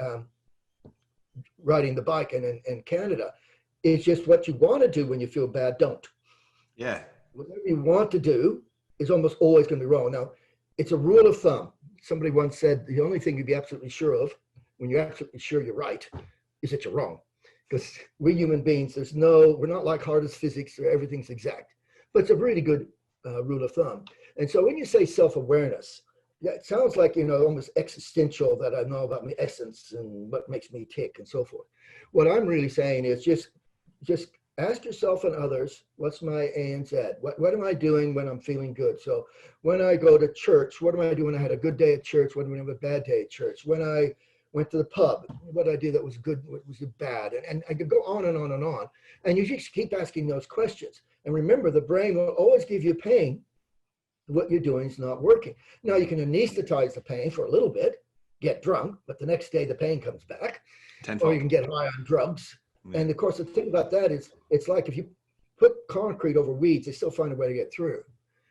riding the bike in Canada, it's just what you want to do when you feel bad, don't. Yeah. Whatever you want to do is almost always going to be wrong. Now, it's a rule of thumb. Somebody once said the only thing you'd be absolutely sure of when you're absolutely sure you're right is that you're wrong. Because we human beings, we're not like hardest physics where everything's exact, but it's a really good rule of thumb. And so when you say self-awareness, yeah, it sounds like, almost existential, that I know about my essence and what makes me tick and so forth. What I'm really saying is just ask yourself and others, what's my A and Z? What am I doing when I'm feeling good? So when I go to church, what am I doing when I had a good day at church? What do I have a bad day at church? When I went to the pub, what did I do that was good? What was bad? And I could go on and on and on. And you just keep asking those questions. And remember, the brain will always give you pain. What you're doing is not working. Now, you can anesthetize the pain for a little bit, get drunk, but the next day the pain comes back. Tenfold. Or you can get high on drugs. Yeah. And of course, the thing about that is, it's like if you put concrete over weeds, they still find a way to get through.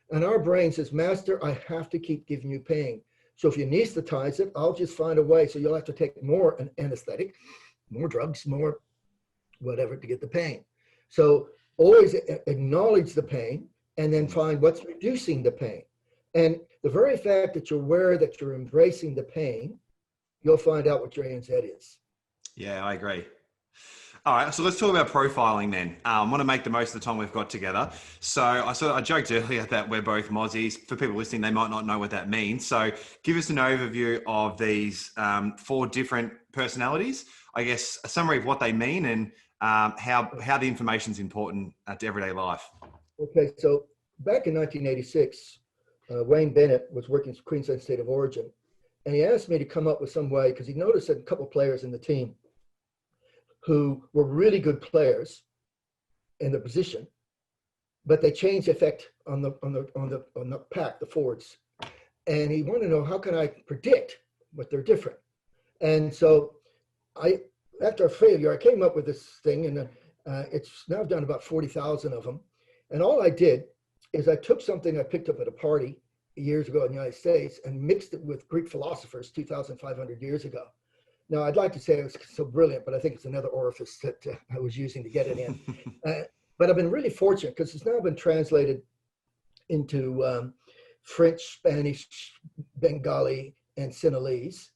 And our brain says, Master, I have to keep giving you pain. So if you anesthetize it, I'll just find a way. So you'll have to take more anesthetic, more drugs, more whatever to get the pain. So always acknowledge the pain and then find what's reducing the pain. And the very fact that you're aware that you're embracing the pain, you'll find out what your ANZ is. Yeah, I agree. All right, so let's talk about profiling then. I want to make the most of the time we've got together. So I joked earlier that we're both Mozzies. For people listening, they might not know what that means. So give us an overview of these 4 different personalities, I guess a summary of what they mean and how the information is important to everyday life. Okay, so back in 1986, Wayne Bennett was working for Queensland State of Origin, and he asked me to come up with some way, because he noticed that a couple of players in the team who were really good players in the position, but they changed effect on the pack, the forwards. And he wanted to know, how can I predict what they're different? And so after a failure, I came up with this thing, and it's now done about 40,000 of them. And all I did is I took something I picked up at a party years ago in the United States and mixed it with Greek philosophers 2,500 years ago. Now, I'd like to say it was so brilliant, but I think it's another orifice that I was using to get it in. But I've been really fortunate because it's now been translated into French, Spanish, Bengali, and Sinhalese.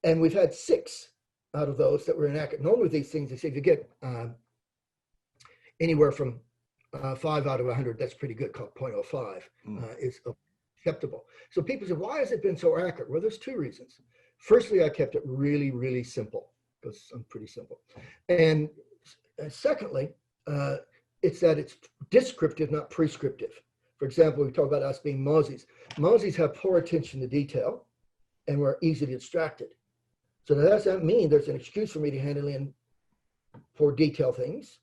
And we've had 6 out of those that were inaccurate. Normally these things, they say if you get anywhere from 5 out of 100, that's pretty good, called 0.05 is acceptable. So people say, why has it been so accurate? Well, there's 2 reasons. Firstly, I kept it really, really simple because I'm pretty simple. And secondly, it's that it's descriptive, not prescriptive. For example, we talk about us being Mozzies. Mozzies have poor attention to detail and we're easily distracted. So does that mean there's an excuse for me to handle in poor detail things,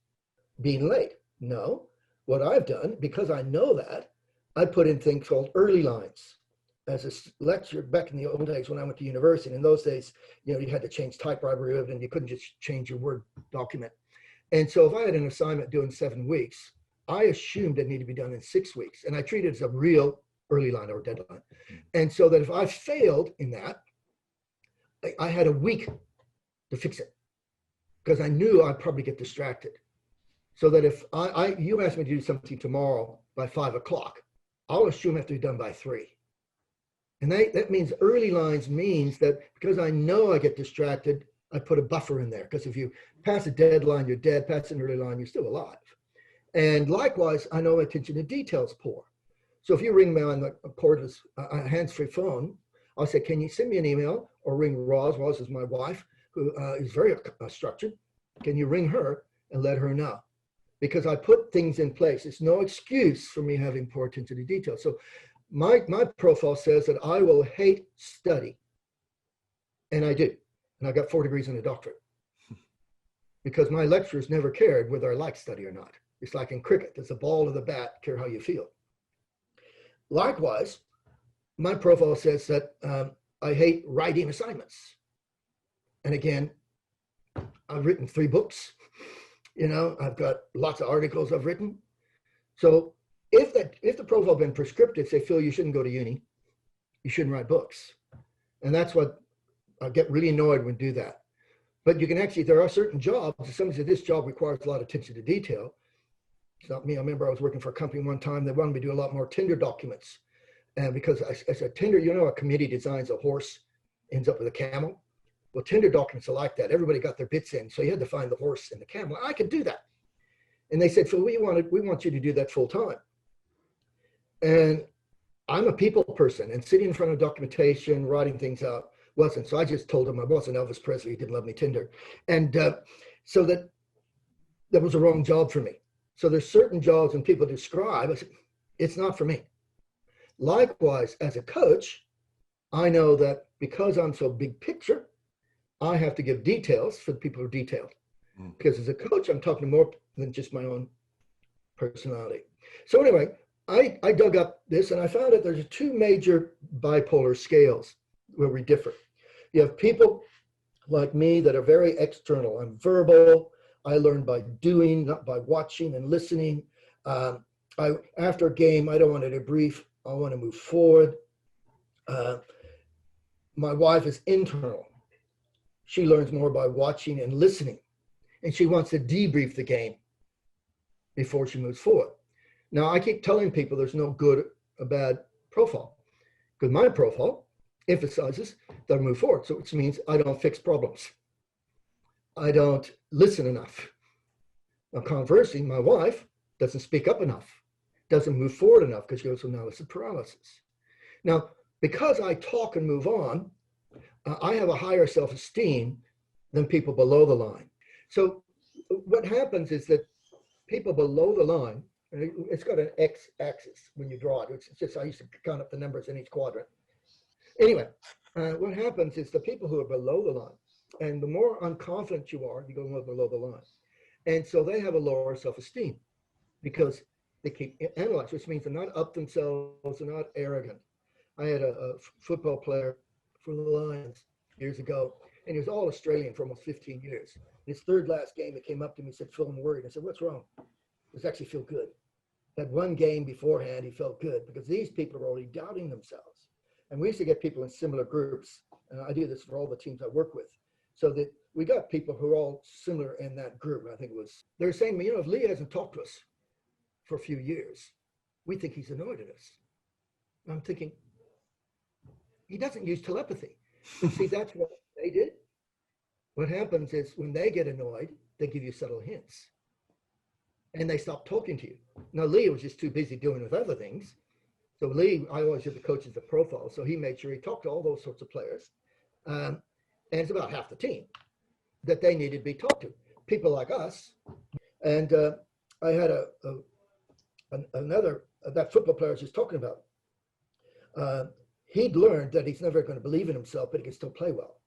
being late? No. What I've done, because I know that, I put in things called early lines. As a lecturer back in the old days when I went to university, in those days, you had to change typewriter and you couldn't just change your Word document. And so if I had an assignment due in 7 weeks, I assumed it needed to be done in 6 weeks. And I treated it as a real early line or deadline. And so that if I failed in that, I had a week to fix it because I knew I'd probably get distracted. So that if you asked me to do something tomorrow by 5 o'clock, I'll assume it has to be done by 3. And that means early lines means that because I know I get distracted, I put a buffer in there. Because if you pass a deadline, you're dead. Pass an early line, you're still alive. And likewise, I know attention to detail is poor. So if you ring me on the cordless, hands-free phone, I'll say, can you send me an email or ring Roz? Roz is my wife, who is very structured. Can you ring her and let her know? Because I put things in place. It's no excuse for me having poor attention to detail. So my profile says that I will hate study. And I do. And I got 4 degrees and a doctorate. Because my lecturers never cared whether I liked study or not. It's like in cricket, there's a ball or the bat, care how you feel. Likewise, my profile says that I hate writing assignments. And again, I've written 3 books. I've got lots of articles I've written. So if the profile had been prescriptive, say, Phil, you shouldn't go to uni. You shouldn't write books. And that's what I get really annoyed when do that. But you can actually, there are certain jobs, if somebody said this job requires a lot of attention to detail. It's not me. I remember I was working for a company one time. They wanted me to do a lot more tender documents. And because as a tender, a committee designs a horse, ends up with a camel. Well, Tinder documents are like that. Everybody got their bits in. So you had to find the horse and the camel. I could do that. And they said, Phil, we want you to do that full time. And I'm a people person, and sitting in front of documentation, writing things out wasn't. So I just told him I wasn't Elvis Presley. He didn't love me Tinder. And so that was a wrong job for me. So there's certain jobs when people describe, I said, it's not for me. Likewise, as a coach, I know that because I'm so big picture, I have to give details for the people who are detailed. Because as a coach, I'm talking more than just my own personality. So anyway, I dug up this and I found that there's two major bipolar scales where we differ. You have people like me that are very external. I'm verbal. I learn by doing, not by watching and listening. After a game, I don't want to debrief. I want to move forward. My wife is internal. She learns more by watching and listening. And she wants to debrief the game before she moves forward. Now, I keep telling people there's no good or bad profile, because my profile emphasizes that I move forward. So which means I don't fix problems. I don't listen enough. Now, conversely, my wife doesn't speak up enough, doesn't move forward enough, because she goes, so now it's a paralysis. Now, because I talk and move on, I have a higher self-esteem than people below the line. So what happens is that people below the line, it's got an x-axis when you draw it. It's just, I used to count up the numbers in each quadrant. Anyway, what happens is the people who are below the line, and the more unconfident you are, you go more below the line. And so they have a lower self-esteem because they keep analyzing, which means they're not up themselves, they're not arrogant. I had a football player for the Lions years ago, and he was all Australian for almost 15 years. His third last game, he came up to me and said, Phil, I'm worried. I said, what's wrong? He actually feel good. That one game beforehand, he felt good because these people are already doubting themselves. And we used to get people in similar groups. And I do this for all the teams I work with. So that we got people who are all similar in that group. I think it was, they're saying, you know, if Lee hasn't talked to us for a few years, we think he's annoyed at us. And I'm thinking, he doesn't use telepathy. But see, that's what they did. What happens is when they get annoyed, they give you subtle hints. And they stop talking to you. Now, Lee was just too busy dealing with other things. So Lee, I always give the coaches a profile. So he made sure he talked to all those sorts of players. And it's about half the team that they needed to be talked to. People like us. And I had another, that football player I was just talking about. He'd learned that he's never going to believe in himself, but he can still play well.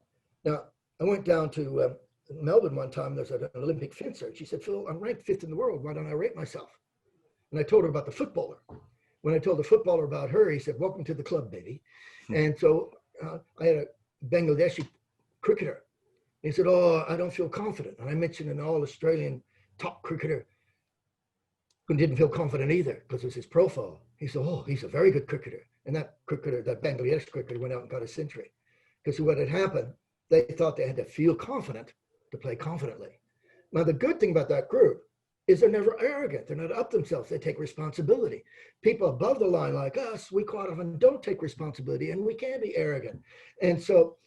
Now, I went down to Melbourne one time. There's an Olympic fencer. She said, Phil, I'm ranked 5th in the world. Why don't I rate myself? And I told her about the footballer. When I told the footballer about her, he said, welcome to the club, baby. And so I had a Bangladeshi cricketer. He said, oh, I don't feel confident. And I mentioned an all-Australian top cricketer who didn't feel confident either because it was his profile. He said, oh, he's a very good cricketer. And that cricketer, that Bangladesh cricketer, went out and got a century. Because what had happened, they thought they had to feel confident to play confidently. Now, the good thing about that group is they're never arrogant. They're not up themselves. They take responsibility. People above the line like us, we quite often don't take responsibility, and we can be arrogant. And so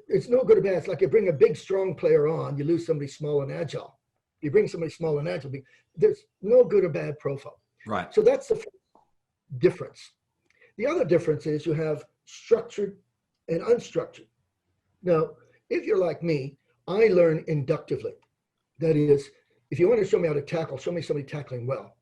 it's no good or bad. It's like you bring a big, strong player on, you lose somebody small and agile. You bring somebody small and agile, there's no good or bad profile. Right. So that's the difference. The other difference is you have structured and unstructured. Now, if you're like me, I learn inductively. That is, if you want to show me how to tackle, show me somebody tackling well.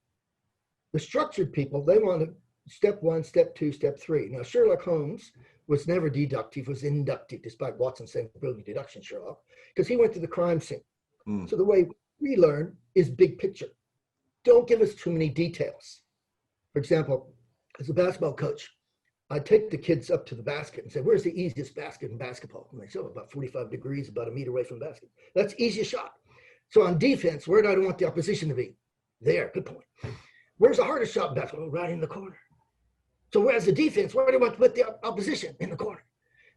The structured people, they want to step 1, step 2, step 3. Now, Sherlock Holmes was never deductive, was inductive, despite Watson saying brilliant deduction, Sherlock, because he went to the crime scene. So the way we learn is big picture. Don't give us too many details. For example, as a basketball coach, I'd take the kids up to the basket and say, where's the easiest basket in basketball? And they say, oh, about 45 degrees, about a meter away from the basket. That's the easiest shot. So on defense, where do I want the opposition to be? There, good point. Where's the hardest shot in basketball? Oh, right in the corner. So where's the defense? Where do I want to put the opposition? In the corner.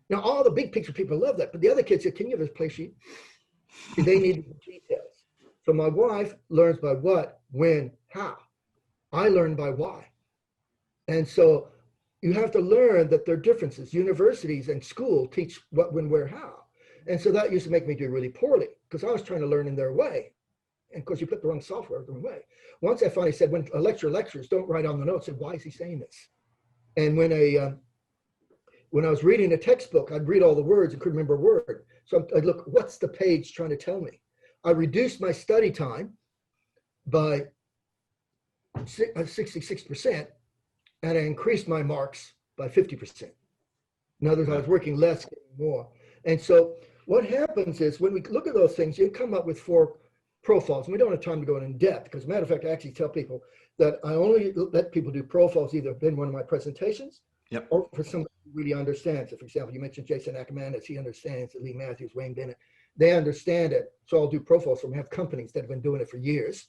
Now, all the big picture people love that, but the other kids say, can you give us a play sheet? They need details. So my wife learns by what, when, how. I learn by why. And so you have to learn that there are differences. Universities and school teach what, when, where, how. And so that used to make me do really poorly because I was trying to learn in their way. And of course, you put the wrong software the wrong way. Once I finally said, when a lectures, don't write on the notes. I said, why is he saying this? And when I was reading a textbook, I'd read all the words and couldn't remember a word. So I'd look, what's the page trying to tell me? I reduced my study time by 66%, and I increased my marks by 50%. In other words, I was working less, getting more. And so what happens is when we look at those things, you come up with 4 profiles. And we don't have time to go in depth because, as a matter of fact, I actually tell people that I only let people do profiles either in one of my presentations or for somebody who really understands it. For example, you mentioned Jason Ackermanis, he understands it. Lee Matthews, Wayne Bennett, they understand it. So I'll do profiles from, I have companies that have been doing it for years,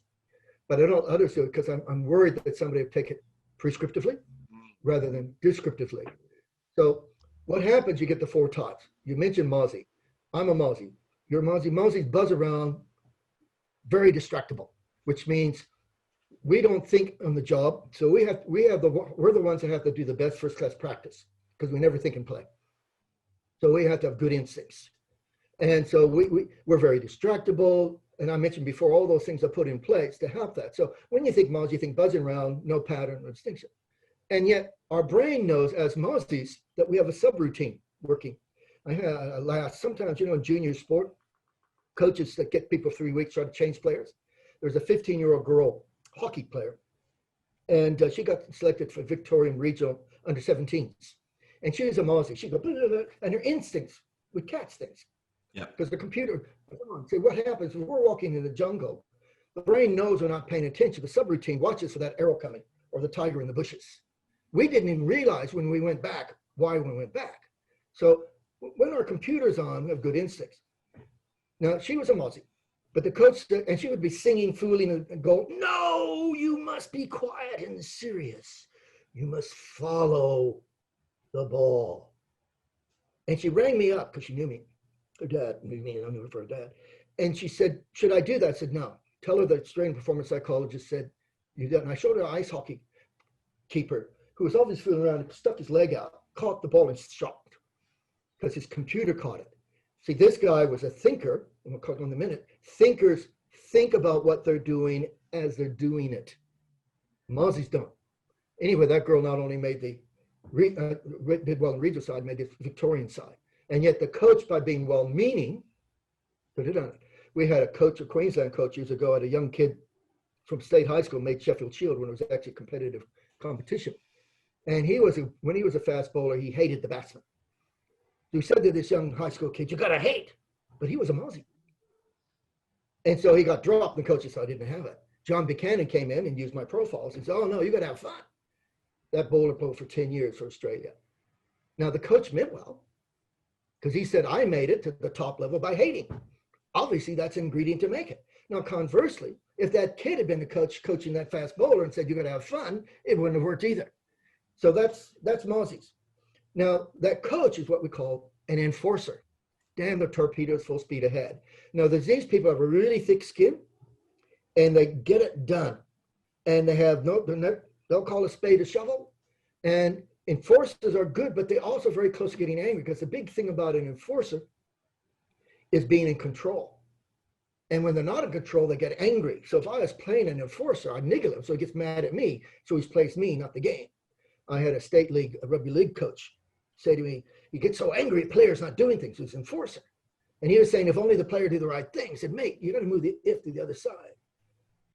but I don't others do it because I'm worried that somebody will take it prescriptively rather than descriptively. So what happens, you get the 4 types. You mentioned Mozzie. I'm a Mozzie. You're a Mozzie. Mozzies buzz around, very distractible, which means we don't think on the job. So we're the ones that have to do the best first class practice because we never think and play. So we have to have good instincts. And so we're very distractible. And I mentioned before, all those things are put in place to help that. So when you think Mozzie, you think buzzing around, no pattern, no distinction. And yet our brain knows as Mozzies that we have a subroutine working. Sometimes, in junior sport, coaches that get people 3 weeks try to change players. There's a 15-year-old girl, hockey player, and she got selected for Victorian Regional under 17s. And she was a Mozzie. She goes, blah, blah, blah, and her instincts would catch things. Yeah. Because the computer, say what happens when we're walking in the jungle, the brain knows we're not paying attention. The subroutine watches for that arrow coming or the tiger in the bushes. We didn't even realize when we went back why we went back. So when our computer's on, we have good instincts. Now, she was a Mozzie, but the coach, and she would be singing, fooling, and go, no, you must be quiet and serious. You must follow the ball. And she rang me up because she knew me. Her dad, I knew her for her dad. And she said, should I do that? I said, no. Tell her the strength performance psychologist said, you did. And I showed her an ice hockey keeper who was always fooling around and stuck his leg out, caught the ball and shot because his computer caught it. See, this guy was a thinker, and we'll talk in a minute. Thinkers think about what they're doing as they're doing it. Mozzies don't. Anyway, that girl not only made did well on the regional side, made the Victorian side. And yet the coach, by being well-meaning, put it on it. We had a coach, a Queensland coach years ago, had a young kid from state high school made Sheffield Shield when it was actually a competitive competition. And when he was a fast bowler, he hated the batsman. So he said to this young high school kid, you got to hate. But he was a Mozzie. And so he got dropped. The coach said, I didn't have it. John Buchanan came in and used my profiles. He said, oh, no, you got to have fun. That bowler played for 10 years for Australia. Now, the coach meant well, because he said, I made it to the top level by hating. Obviously, that's an ingredient to make it. Now, conversely, if that kid had been the coach coaching that fast bowler and said, you got to have fun, it wouldn't have worked either. So that's Mozzies. Now, that coach is what we call an enforcer. Damn the torpedoes full speed ahead. Now, these people have a really thick skin, and they get it done. And they have they'll call a spade a shovel. And enforcers are good, but they're also very close to getting angry, because the big thing about an enforcer is being in control. And when they're not in control, they get angry. So if I was playing an enforcer, I'd niggle him, so he gets mad at me. So he's plays me, not the game. I had a state league, a rugby league coach say to me, you get so angry at players not doing things. He's an enforcer. And he was saying, if only the player do the right thing. I said, mate, you got to move the if to the other side.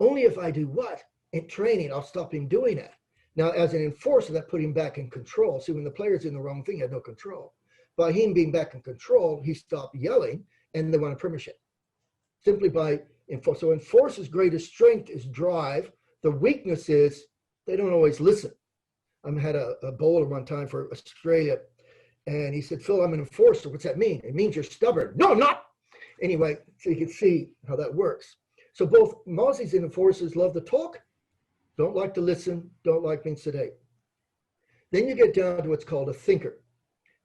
Only if I do what? In training, I'll stop him doing that. Now, as an enforcer, that put him back in control. See, when the player's in the wrong thing, he had no control. By him being back in control, he stopped yelling, and they won a premiership. Simply by enforce. So enforcer's greatest strength is drive. The weakness is they don't always listen. I had a bowler one time for Australia, and he said, Phil, I'm an enforcer. What's that mean? It means you're stubborn. No, I'm not. Anyway, so you can see how that works. So both Mozzies and enforcers love to talk, don't like to listen, don't like being sedate. Then you get down to what's called a thinker.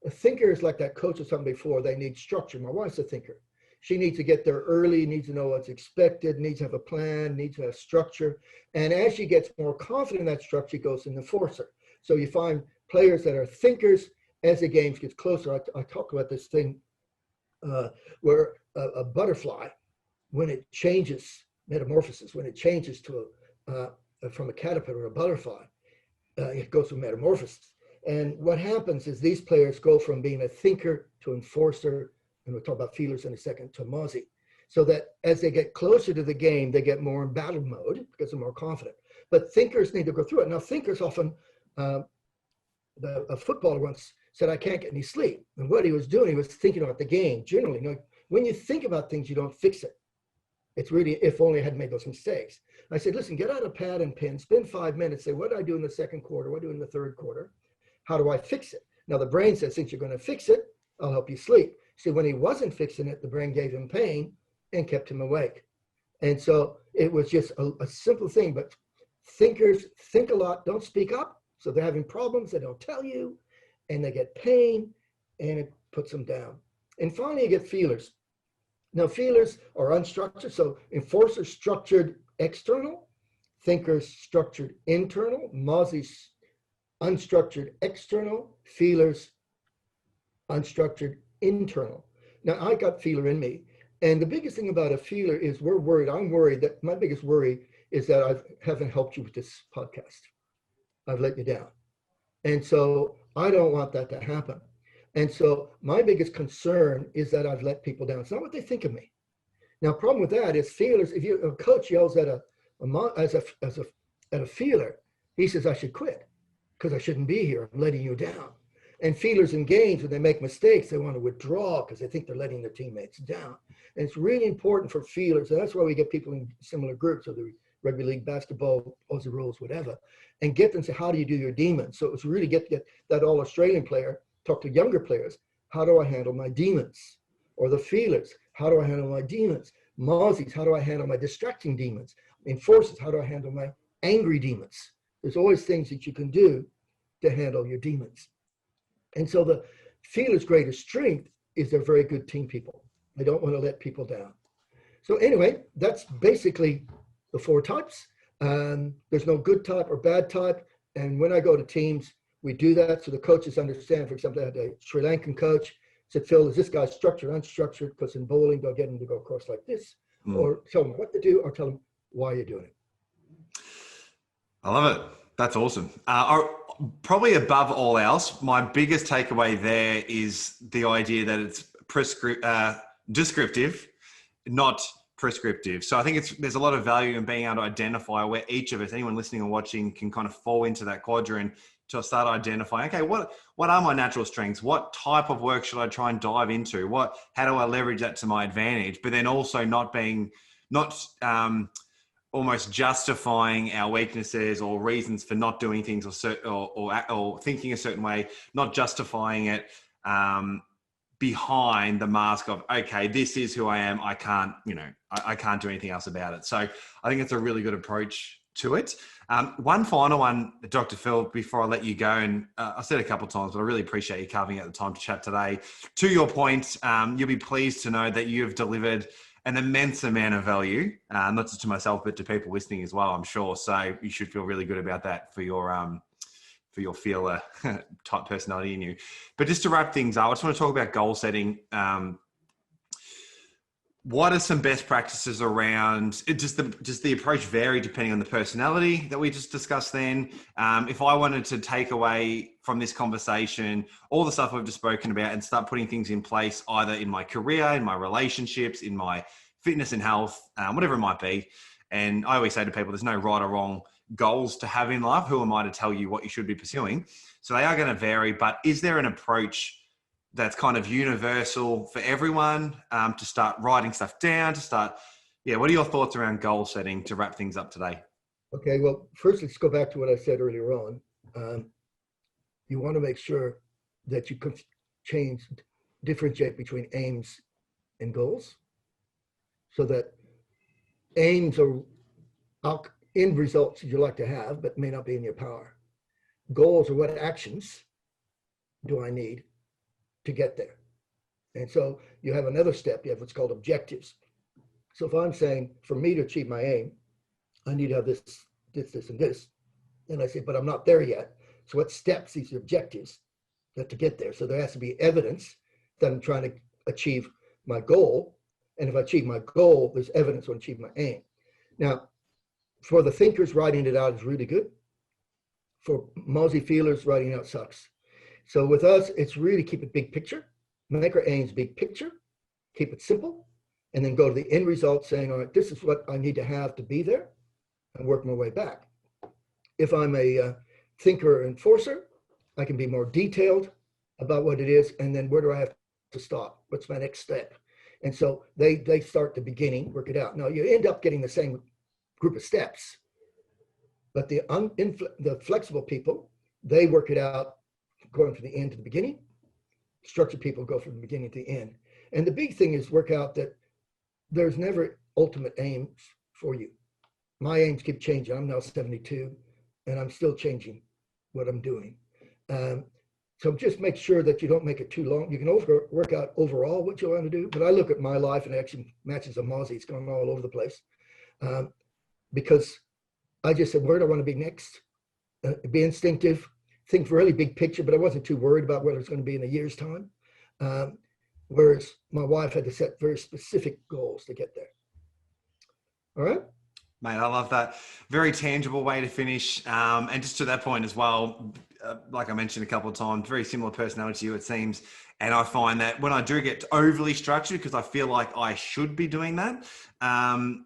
A thinker is like that coach or something before. They need structure. My wife's a thinker. She needs to get there early, needs to know what's expected, needs to have a plan, needs to have structure. And as she gets more confident in that structure, she goes an enforcer. So you find players that are thinkers as the games gets closer. I talk about this thing where a butterfly, when it changes, metamorphosis, when it changes to from a caterpillar or a butterfly, it goes through metamorphosis. And what happens is these players go from being a thinker to enforcer, and we'll talk about feelers in a second, to mozzie. So that as they get closer to the game, they get more in battle mode because they're more confident. But thinkers need to go through it. Now, thinkers often, a footballer once said, I can't get any sleep. And what he was doing, he was thinking about the game. Generally, you know, when you think about things, you don't fix it. It's really, if only I hadn't made those mistakes. I said, listen, get out a pad and pen, spend 5 minutes, say, what did I do in the second quarter? What do I do in the third quarter? How do I fix it? Now, the brain says, since you're going to fix it, I'll help you sleep. See, when he wasn't fixing it, the brain gave him pain and kept him awake. And so it was just a simple thing, but thinkers think a lot, don't speak up. So they're having problems, they don't tell you, and they get pain, and it puts them down. And finally, you get feelers. Now, feelers are unstructured. So enforcers, structured external, thinkers, structured internal, mozzies, unstructured external, feelers, unstructured internal. Now, I got feeler in me. And the biggest thing about a feeler is we're worried. I'm worried that my biggest worry is that I haven't helped you with this podcast. I've let you down. And so I don't want that to happen. And so my biggest concern is that I've let people down. It's not what they think of me. Now, problem with that is feelers. If a coach yells at a feeler, he says, I should quit because I shouldn't be here. I'm letting you down. And feelers in games, when they make mistakes, they want to withdraw because they think they're letting their teammates down. And it's really important for feelers. And that's why we get people in similar groups, whether rugby league, basketball, Aussie rules, whatever, and get them to say, how do you do your demons? So it's really get that all Australian player, talk to younger players, how do I handle my demons? Or the feelers, how do I handle my demons? Mozzies, how do I handle my distracting demons? Enforcers, how do I handle my angry demons? There's always things that you can do to handle your demons. And so the feelers' greatest strength is they're very good team people. They don't want to let people down. So anyway, that's basically the 4 types. There's no good type or bad type. And when I go to teams, we do that so the coaches understand. For example, I had a Sri Lankan coach said, Phil, is this guy structured, unstructured? Because in bowling, they'll get him to go across like this, or tell them what to do, or tell them why you're doing it. I love it. That's awesome. Probably above all else, my biggest takeaway there is the idea that it's descriptive, not prescriptive. So I think there's a lot of value in being able to identify where each of us, anyone listening or watching, can kind of fall into that quadrant to start identifying, okay, what are my natural strengths? What type of work should I try and dive into? How do I leverage that to my advantage? But then also not almost justifying our weaknesses or reasons for not doing things or thinking a certain way, not justifying it behind the mask of, okay, this is who I am. I can't do anything else about it. So I think it's a really good approach to it. One final one, Dr. Phil, before I let you go, and I've said a couple of times, but I really appreciate you carving out the time to chat today. To your point, you'll be pleased to know that you've delivered an immense amount of value, not just to myself, but to people listening as well, I'm sure. So you should feel really good about that for your feeler type personality in you. But just to wrap things up, I just want to talk about goal setting. What are some best practices around it? Just the approach vary depending on the personality that we just discussed then. If I wanted to take away from this conversation all the stuff we've just spoken about and start putting things in place either in my career, in my relationships, in my fitness and health, whatever it might be. And I always say to people, there's no right or wrong goals to have in life. Who am I to tell you what you should be pursuing? So they are going to vary, but is there an approach that's kind of universal for everyone, to start writing stuff down, what are your thoughts around goal setting to wrap things up today? Okay, well, first let's go back to what I said earlier on. You want to make sure that you can differentiate between aims and goals, so that aims are end results that you like to have, but may not be in your power. Goals are what actions do I need to get there. And so you have another step, you have what's called objectives. So if I'm saying, for me to achieve my aim, I need to have this, and this. And I say, but I'm not there yet. So what steps, these objectives, that to get there? So there has to be evidence that I'm trying to achieve my goal. And if I achieve my goal, there's evidence on achieving my aim. Now, for the thinkers, writing it out is really good. For mosey feelers, writing out sucks. So with us, it's really keep it big picture, make our aims big picture, keep it simple, and then go to the end result saying, all right, this is what I need to have to be there, and work my way back. If I'm a thinker or enforcer, I can be more detailed about what it is, and then where do I have to stop? What's my next step? And so they start the beginning, work it out. Now you end up getting the same group of steps, but the flexible people, they work it out going from the end to the beginning. Structured people go from the beginning to the end. And the big thing is work out that there's never ultimate aims for you. My aims keep changing. I'm now 72 and I'm still changing what I'm doing. So just make sure that you don't make it too long. You can work out overall what you want to do, but I look at my life and it actually matches a mosey. It's going all over the place because I just said, where do I want to be next? Be instinctive, think really big picture, but I wasn't too worried about whether it's going to be in a year's time. Whereas my wife had to set very specific goals to get there. All right. Mate, I love that. Very tangible way to finish. And just to that point as well, like I mentioned a couple of times, very similar personality to you, it seems. And I find that when I do get overly structured, because I feel like I should be doing that,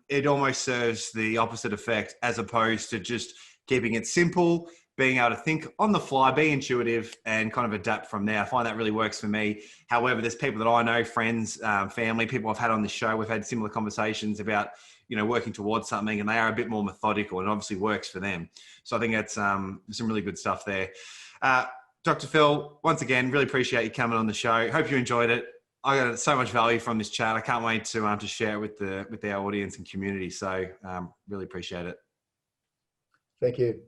it almost serves the opposite effect as opposed to just keeping it simple, being able to think on the fly, be intuitive and kind of adapt from there. I find that really works for me. However, there's people that I know, friends, family, people I've had on the show, we've had similar conversations about, you know, working towards something, and they are a bit more methodical, and it obviously works for them. So I think that's some really good stuff there. Dr. Phil, once again, really appreciate you coming on the show. Hope you enjoyed it. I got so much value from this chat. I can't wait to share it with our audience and community. So really appreciate it. Thank you.